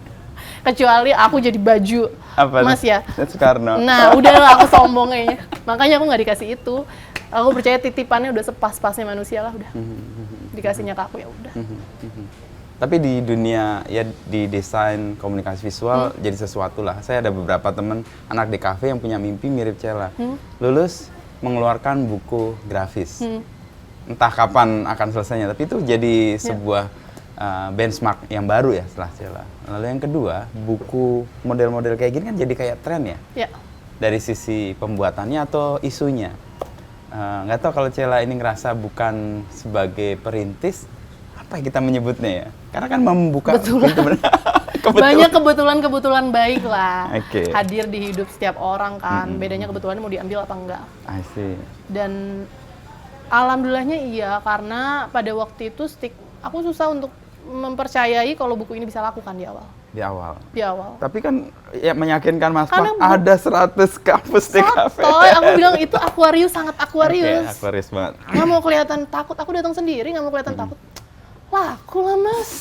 A: Kecuali aku jadi baju Mas ya.
B: Soekarno.
A: Nah, udahlah aku sombong kayaknya. Makanya aku nggak dikasih itu. Aku percaya titipannya udah sepas-pasnya manusia lah, udah. Dikasihnya ke aku ya udah.
B: Tapi di dunia ya di desain komunikasi visual jadi sesuatu lah. Saya ada beberapa teman anak DKV yang punya mimpi mirip Cella. Lulus mengeluarkan buku grafis. Entah kapan akan selesainya, tapi itu jadi sebuah benchmark yang baru ya setelah Cella. Lalu yang kedua, buku model-model kayak gini kan jadi kayak tren ya. Dari sisi pembuatannya atau isunya. Nggak tahu kalau Cella ini ngerasa bukan sebagai perintis, apa yang kita menyebutnya ya? Karena kan membuka
A: kebetulan. Banyak kebetulan baik lah hadir di hidup setiap orang kan. Bedanya kebetulannya mau diambil apa enggak.
B: I see.
A: Dan alhamdulillahnya iya, karena pada waktu itu aku susah untuk mempercayai kalau buku ini bisa lakukan di awal. Di awal.
B: Tapi kan ya meyakinkan Mas Pak, ada 100 kampus DKV.
A: Aku bilang itu Aquarius, sangat Aquarius.
B: Aquarius banget.
A: Nggak mau kelihatan takut, aku datang sendiri nggak mau kelihatan takut. Laku lah Mas,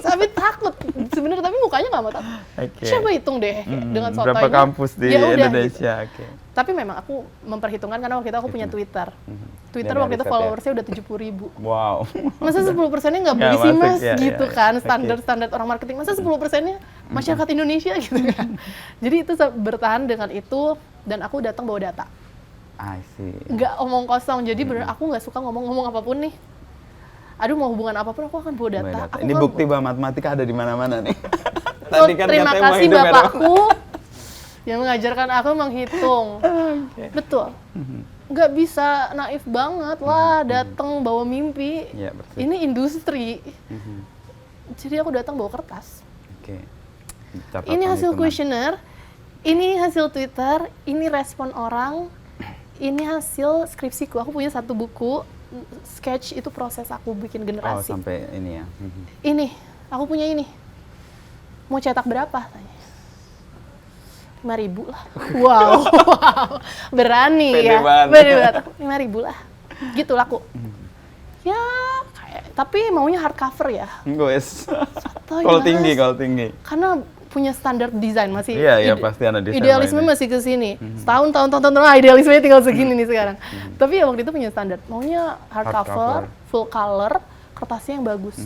A: tapi takut sebenarnya, tapi mukanya nggak mau takut. Coba hitung deh dengan sotoynya.
B: Berapa kampus di Indonesia?
A: Gitu. Tapi memang aku memperhitungkan karena waktu itu aku punya Twitter. Twitter waktu itu followersnya udah 70.000.
B: Wow.
A: Masa 10%-nya nggak boleh sih Mas, gitu kan, standar orang marketing. Masa 10%-nya masyarakat Indonesia gitu kan. Jadi itu bertahan dengan itu, dan aku datang bawa data.
B: I see.
A: Nggak omong kosong, jadi bener aku nggak suka ngomong apapun nih. Aduh, mau hubungan apapun aku akan bawa data.
B: Ini bukti bahwa matematika ada di mana-mana nih. Tadi kan
A: terima kasih bapakku yang mengajarkan aku menghitung. Betul. Nggak bisa naif banget lah, datang bawa mimpi. Ini industri. Jadi aku datang bawa kertas. Ini hasil kuesioner, ini hasil Twitter, ini respon orang, ini hasil skripsiku. Aku punya 1 buku. Sketch itu proses aku bikin generasi.
B: Oh, sampai ini ya.
A: Ini, aku punya ini. Mau cetak berapa? Tanya. 5.000 lah. Wow. Berani ya. Berani banget. 5.000 lah. Gitu laku. Ya, tapi maunya hardcover ya.
B: Guys. Kalau tinggi.
A: Karena punya standar desain masih.
B: Iya, pasti ada desain.
A: Idealisme masih ke sini. Setahun idealismenya tinggal segini nih sekarang. Tapi ya waktu itu punya standar. Maunya hardcover, full color, kertasnya yang bagus.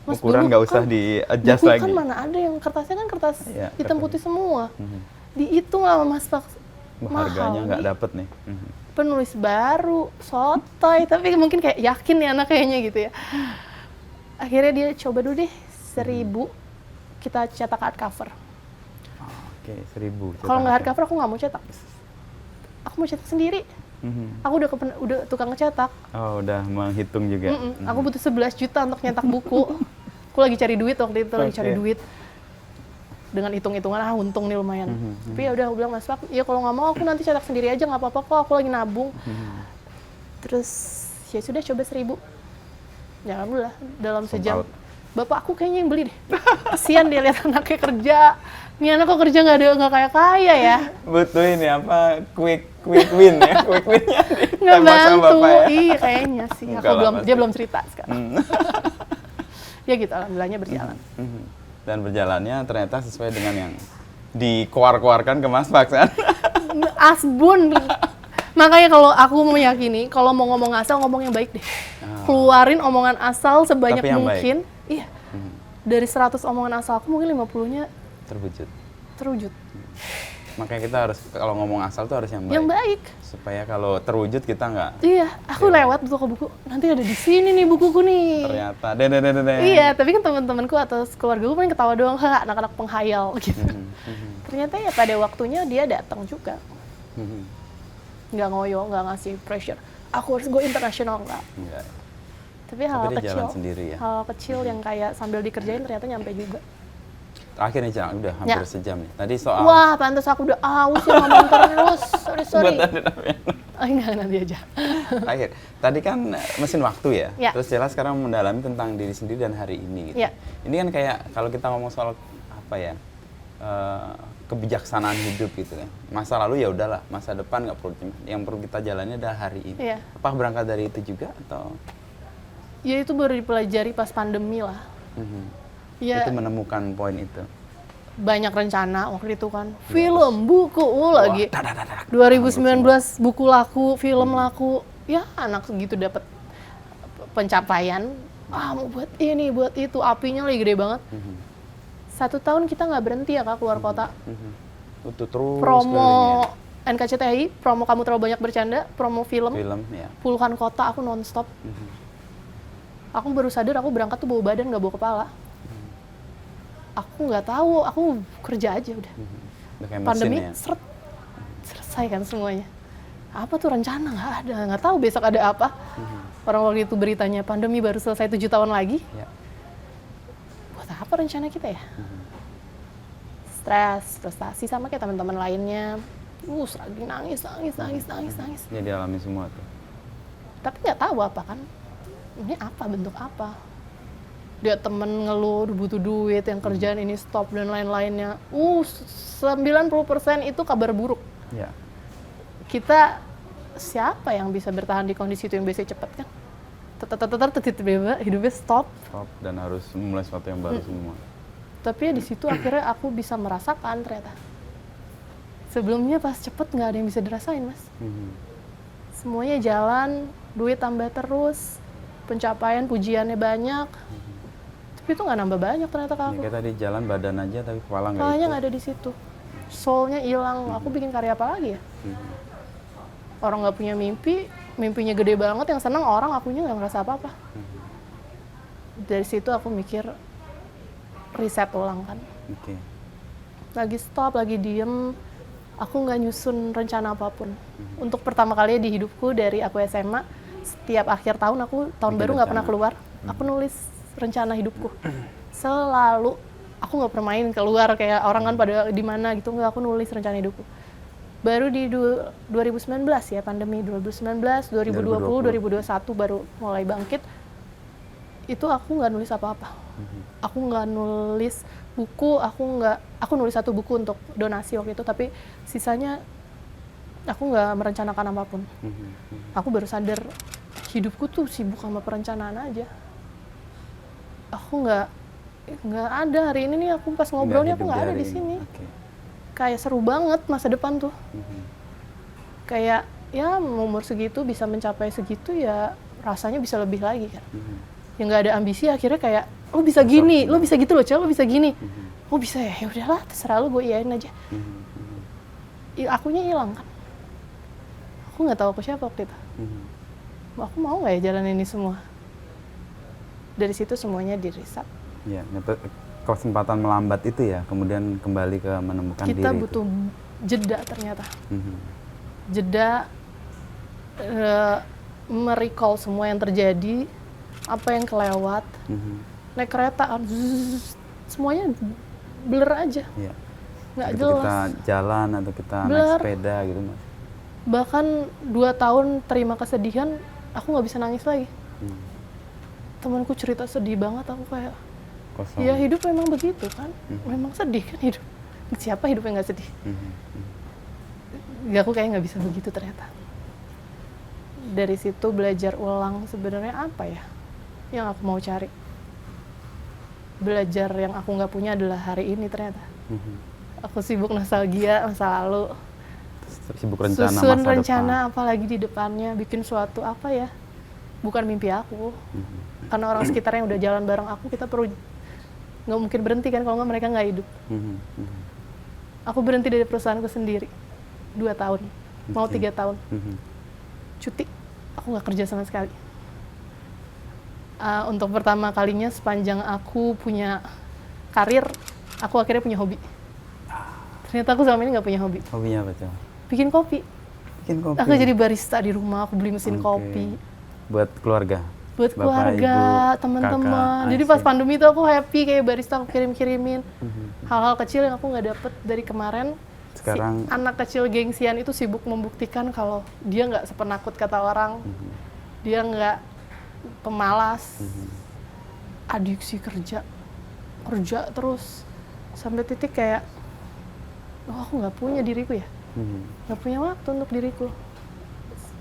B: Mas, ukuran nggak usah di-adjust lagi.
A: Kan mana ada yang kertasnya kan kertas hitam putih semua. Dihitung lah Mas Pak.
B: Harganya nggak dapet nih.
A: Penulis baru, sotoy, tapi mungkin kayak yakin nih anak kayaknya gitu ya. Akhirnya dia coba dulu deh 1.000. Kita cetak hardcover.
B: Oke, 1.000.
A: Kalau nggak hardcover aku nggak mau cetak. Aku mau cetak sendiri. Aku udah tukang ngecetak.
B: Oh, udah menghitung juga.
A: Aku butuh 11 juta untuk nyetak buku. Aku lagi cari duit waktu itu, lagi cari duit. Dengan hitung-hitungan, untung nih lumayan. Tapi ya udah aku bilang, Mas Pak, ya kalau nggak mau aku nanti cetak sendiri aja, nggak apa-apa kok. Aku lagi nabung. Terus ya sudah, coba 1.000. Ya alhamdulillah dalam sejam. Bapak aku kayaknya yang beli deh. Kasian dia lihat anaknya kerja. Ini anak kok kerja nggak kayak kaya ya.
B: Butuh ini apa quick win ya, quick winnya.
A: Nggak bantu, iya kayaknya sih. Dia belum cerita sekarang. Ya gitu, alhamdulillahnya berjalan.
B: Dan berjalannya ternyata sesuai dengan yang dikoar-koarkan ke Mas Pak kan?
A: Asbun. Makanya kalau aku meyakini, kalau mau ngomong asal, ngomong yang baik deh. Keluarin omongan asal sebanyak mungkin. Iya. Dari 100 omongan asal aku, mungkin 50-nya terwujud.
B: Makanya kita harus, kalau ngomong asal tuh harus yang baik.
A: Yang baik.
B: Supaya kalau terwujud kita nggak...
A: Iya, aku lewat toko buku, nanti ada di sini nih bukuku nih.
B: Ternyata,
A: Iya, tapi kan teman-temanku atau keluarga gue paling ketawa doang, anak-anak penghayal gitu. Ternyata ya pada waktunya dia datang juga. Nggak ngoyo, nggak ngasih pressure. Aku harus go internasional, enggak. Tapi hal kecil, hal kecil yang kayak sambil dikerjain ternyata nyampe juga.
B: Terakhir nih Cang, udah hampir sejam nih. Tadi soal...
A: Wah, pantas aku udah aus ya ngomong terus. Sorry. Enggak, nanti aja.
B: Terakhir, tadi kan mesin waktu ya. Terus jelas sekarang mendalami tentang diri sendiri dan hari ini gitu. Ini kan kayak kalau kita ngomong soal apa ya, kebijaksanaan hidup gitu kan. Masa lalu ya udahlah, masa depan nggak perlu. Yang perlu kita jalani adalah hari ini. Apa berangkat dari itu juga atau?
A: Ya itu baru dipelajari pas pandemi lah.
B: Ya, itu menemukan poin itu.
A: Banyak rencana waktu itu kan. Film, buku, lagi. 2019 buku laku, film laku. Ya anak segitu dapat pencapaian. Mau buat ini, buat itu, apinya lagi gede banget. 1 tahun kita nggak berhenti ya Kak keluar kota.
B: Itu terus
A: Promo NKCTI, promo Kamu Terlalu Banyak Bercanda, promo film
B: ya.
A: puluhan kota aku nonstop. Aku baru sadar aku berangkat tuh bawa badan nggak bawa kepala. Aku nggak tahu, aku kerja aja udah. Pandemi seret, selesai kan semuanya. Apa tuh rencana? Nggak ada, nggak tahu besok ada apa. Orang waktu itu beritanya pandemi baru selesai 7 tahun lagi.
B: Ya.
A: Buat apa rencana kita ya? Stres, frustasi sama kayak teman-teman lainnya. Lagi nangis.
B: Ya dialami semua tuh.
A: Tapi nggak tahu apa kan. Ini apa, bentuk apa. Dia temen ngeluh, butuh duit, yang kerjaan ini stop dan lain-lainnya. 90% itu kabar buruk.
B: Ya.
A: Kita, siapa yang bisa bertahan di kondisi itu yang biasanya cepet kan? Tiba-tiba hidupnya stop.
B: Dan harus memulai sesuatu yang baru semua.
A: Tapi ya di situ akhirnya aku bisa merasakan ternyata. Sebelumnya pas cepet nggak ada yang bisa dirasain Mas. Semuanya jalan, duit tambah terus, pencapaian, pujiannya banyak. Tapi itu nggak nambah banyak ternyata ke aku.
B: Kayak tadi jalan badan aja tapi kepala nggak.
A: Kepalanya nggak ada di situ. Soulnya hilang. Aku bikin karya apa lagi ya? Orang nggak punya mimpi, mimpinya gede banget, yang senang orang, akunya nggak ngerasa apa-apa. Dari situ aku mikir riset ulang kan. Lagi stop, lagi diem, aku nggak nyusun rencana apapun. Untuk pertama kali di hidupku dari aku SMA, setiap akhir tahun aku tahun baru nggak pernah keluar, aku nulis rencana hidupku. Selalu aku nggak pernah main keluar kayak orang kan pada di mana gitu, nggak, aku nulis rencana hidupku. Baru di 2019 ya, pandemi 2019, 2020, 2021 baru mulai bangkit. Itu aku nggak nulis apa-apa. Aku nggak nulis buku, aku nulis 1 buku untuk donasi waktu itu, tapi sisanya aku nggak merencanakan apapun. Aku baru sadar hidupku tuh sibuk sama perencanaan aja. Aku nggak ada hari ini nih, aku pas ngobrolnya aku nggak ada di sini. Kayak seru banget masa depan tuh. Kayak ya umur segitu bisa mencapai segitu ya rasanya bisa lebih lagi kan. Yang nggak ada ambisi akhirnya kayak lo bisa gini, lo bisa gitu loh, lo bisa gini. Oh bisa ya, ya udahlah terserah lo, gue iyain aja. Akunya hilang kan. Aku nggak tahu aku siapa waktu itu. Aku mau nggak ya jalan ini semua. Dari situ semuanya diriset.
B: Ya, kesempatan melambat itu ya, kemudian kembali ke menemukan diri.
A: Kita butuh jeda ternyata. Jeda, merecall semua yang terjadi, apa yang kelewat. Naik kereta, semuanya blur aja. Nggak jelas.
B: Kita jalan atau kita
A: blur.
B: Naik sepeda gitu Mas.
A: Bahkan 2 tahun terima kesedihan, aku nggak bisa nangis lagi. Temanku cerita sedih banget, aku kayak
B: kosong.
A: Ya hidup memang begitu kan, memang sedih kan hidup. Siapa hidupnya nggak sedih? Aku kayak nggak bisa begitu ternyata. Dari situ belajar ulang sebenarnya apa ya yang aku mau cari. Belajar yang aku nggak punya adalah hari ini ternyata. Aku sibuk nostalgia masa lalu.
B: Sibuk rencana
A: susun
B: masa
A: rencana
B: depan.
A: apalagi di depannya, bikin suatu apa ya. Bukan mimpi aku. Karena orang sekitar yang udah jalan bareng aku, kita perlu nggak mungkin berhenti kan kalau nggak mereka nggak hidup. Aku berhenti dari perusahaanku sendiri 2 tahun, mau 3 tahun. Cuti, aku nggak kerja sama sekali. Untuk pertama kalinya sepanjang aku punya karir, aku akhirnya punya hobi. Ternyata aku selama ini nggak punya hobi.
B: Hobinya apa tuh?
A: Bikin kopi.
B: Bikin kopi.
A: Aku jadi barista di rumah, aku beli mesin kopi.
B: Buat keluarga?
A: Buat
B: Bapak,
A: keluarga,
B: ibu,
A: teman-teman. Jadi pas pandemi itu aku happy kayak barista, aku kirim-kirimin. Hal-hal kecil yang aku nggak dapet dari kemarin.
B: Sekarang
A: si anak kecil gengsian itu sibuk membuktikan kalau dia nggak sepenakut kata orang. Dia nggak pemalas. Adiksi kerja terus. Sampai titik kayak, aku nggak punya diriku ya. Nggak punya waktu untuk diriku.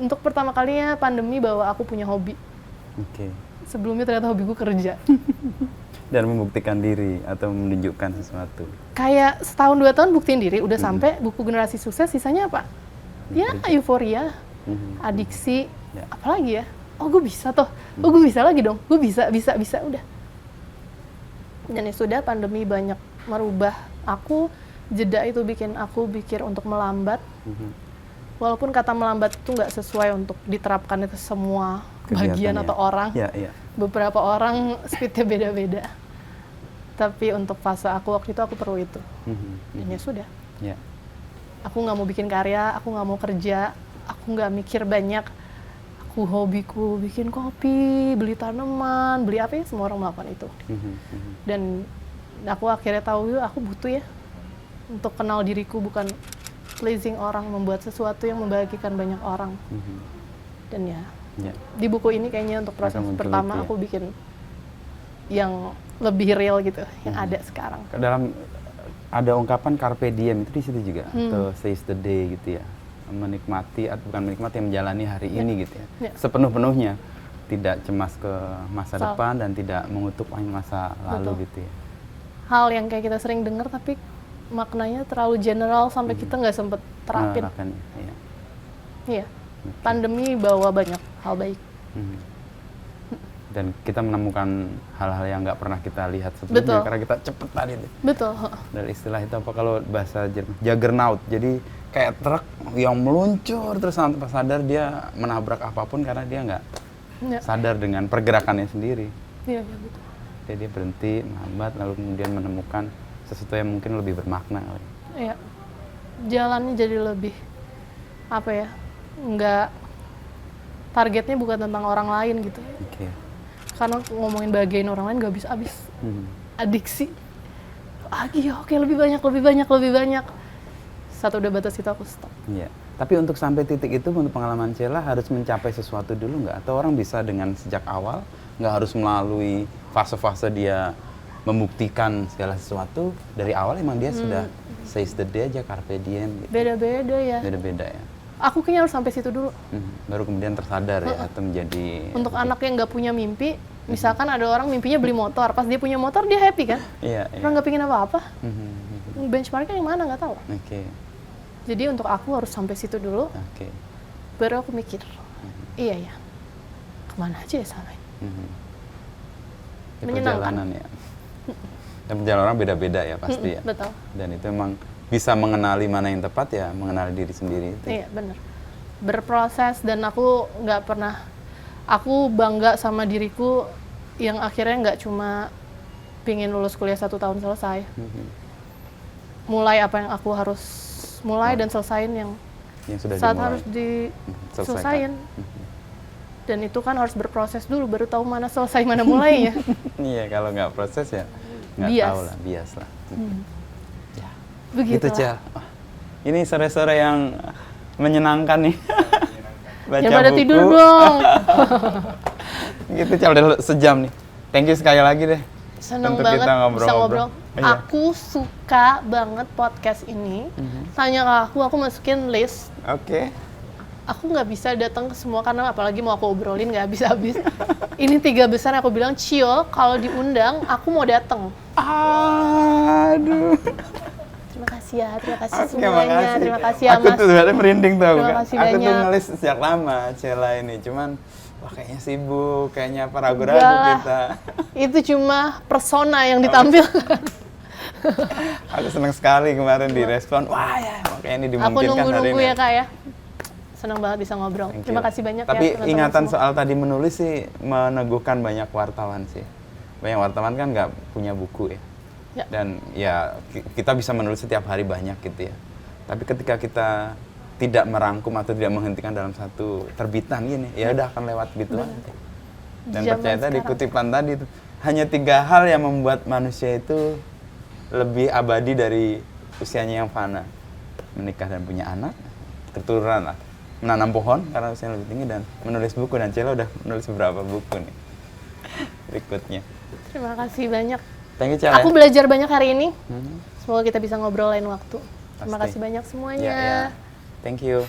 A: Untuk pertama kalinya pandemi bahwa aku punya hobi. Sebelumnya ternyata hobiku kerja.
B: Dan membuktikan diri atau menunjukkan sesuatu.
A: Kayak setahun 2 tahun buktiin diri, udah sampai buku Generasi Sukses, sisanya apa? Ya euforia, adiksi, apalagi ya? oh gue bisa toh, oh gue bisa lagi dong, gue bisa, udah. Dan ya sudah, pandemi banyak merubah aku, jeda itu bikin aku pikir untuk melambat. Walaupun kata melambat itu nggak sesuai untuk diterapkan ke semua bagian atau orang. Beberapa orang speednya beda-beda. Tapi untuk fase aku waktu itu aku perlu itu. Dan ya sudah. Aku nggak mau bikin karya, aku nggak mau kerja, aku nggak mikir banyak. Aku hobiku bikin kopi, beli tanaman, beli apa ya, semua orang melakukan itu. Dan aku akhirnya tahu aku butuh ya untuk kenal diriku, bukan pleasing orang, membuat sesuatu yang membahagiakan banyak orang. Dan ya, di buku ini kayaknya untuk proses pertama aku bikin yang lebih real gitu, yang ada sekarang.
B: Dalam ada ungkapan carpe diem itu di situ juga, atau seize the day gitu ya, menikmati atau bukan menikmati, menjalani hari ini gitu ya, sepenuh-penuhnya, tidak cemas ke masa depan dan tidak mengutuk masa lalu gitu ya.
A: Hal yang kayak kita sering dengar tapi maknanya terlalu general sampai kita nggak sempet terapin. Iya. Pandemi bawa banyak hal baik.
B: Dan kita menemukan hal-hal yang nggak pernah kita lihat sebelumnya karena kita cepet tadi.
A: Betul.
B: Dari istilah itu apa kalau bahasa Jerman? Juggernaut. Jadi kayak truk yang meluncur terus tanpa sadar dia menabrak apapun karena dia nggak sadar dengan pergerakannya sendiri.
A: Iya, betul.
B: Jadi dia berhenti, melambat, lalu kemudian menemukan sesuatu yang mungkin lebih bermakna.
A: Iya. Jalannya jadi lebih apa ya? Nggak, targetnya bukan tentang orang lain gitu. Karena ngomongin bagian orang lain nggak habis-habis. Adiksi. Lagi oke, lebih banyak. Saat udah batas itu aku stop.
B: Iya. Tapi untuk sampai titik itu, untuk pengalaman Cella harus mencapai sesuatu dulu nggak? Atau orang bisa dengan sejak awal, nggak harus melalui fase-fase dia membuktikan segala sesuatu, dari awal emang dia sudah seize the day aja, carpe diem gitu.
A: Beda-beda ya.
B: Beda-beda ya.
A: Aku kayaknya harus sampai situ dulu.
B: Baru kemudian tersadar ya, atau menjadi...
A: Untuk anak yang nggak punya mimpi, misalkan ada orang mimpinya beli motor, pas dia punya motor dia happy kan?
B: Iya.
A: Orang nggak pingin apa-apa. Benchmarknya yang mana nggak tahu. Jadi untuk aku harus sampai situ dulu. Baru aku mikir, iya ya, kemana aja ya sampai. Menyenangkan.
B: Ya. Dan perjalanan orang beda-beda ya pasti ya.
A: Betul.
B: Dan itu emang bisa mengenali mana yang tepat ya, mengenali diri sendiri itu.
A: Iya, benar. Berproses, dan aku nggak pernah, aku bangga sama diriku yang akhirnya nggak cuma pingin lulus kuliah 1 tahun selesai. Mulai apa yang aku harus mulai dan selesain yang
B: sudah
A: saat
B: dimulai.
A: harus diselesain. Dan itu kan harus berproses dulu, baru tahu mana selesai, mana mulainya.
B: Iya, kalau nggak proses ya nggak tahu lah, bias lah. Ya.
A: Begitu
B: Cel. Ini sore-sore yang menyenangkan nih. Baca
A: pada
B: buku.
A: tidur dong.
B: Gitu Cel, udah sejam nih. Thank you sekali lagi deh.
A: Seneng
B: untuk
A: banget
B: kita
A: bisa ngobrol.
B: Iya.
A: Aku suka banget podcast ini. Tanya ke aku masukin list. Aku nggak bisa datang ke semua karena apalagi mau aku obrolin nggak habis-habis. Ini 3 besar aku bilang, Cio, kalau diundang aku mau datang.
B: Aduh.
A: Terima kasih ya, terima kasih semuanya. Terima kasih ya,
B: Aku
A: Mas.
B: tuh sebenarnya merinding tau.
A: Terima kasih
B: aku
A: banyak.
B: tuh nulis sejak lama Cella ini, cuman wah kayaknya sibuk, kayaknya apa ragu-ragu kita.
A: Itu cuma persona yang ditampilkan.
B: Aku senang sekali kemarin direspon, wah ya makanya ini dimungkinkan
A: aku
B: hari ini.
A: Aku nunggu ya Kak ya. Senang banget bisa ngobrol. Terima kasih banyak.
B: Tapi
A: ya. Tapi
B: ingatan
A: semua.
B: soal tadi menulis sih meneguhkan banyak wartawan sih. Banyak wartawan kan nggak punya buku ya. Dan ya kita bisa menulis setiap hari banyak gitu ya. Tapi ketika kita tidak merangkum atau tidak menghentikan dalam satu terbitan gini, ya udah akan lewat gitu aja. Dan percaya tadi kutipan tadi itu hanya 3 hal yang membuat manusia itu lebih abadi dari usianya yang fana. Menikah dan punya anak, keturunan lah. Menanam pohon karena usianya lebih tinggi, dan menulis buku. Dan Cella udah menulis beberapa buku nih berikutnya.
A: Terima kasih banyak.
B: Thank you, Cella.
A: Aku belajar banyak hari ini. Semoga kita bisa ngobrol lain waktu. Terima kasih banyak semuanya.
B: Thank you.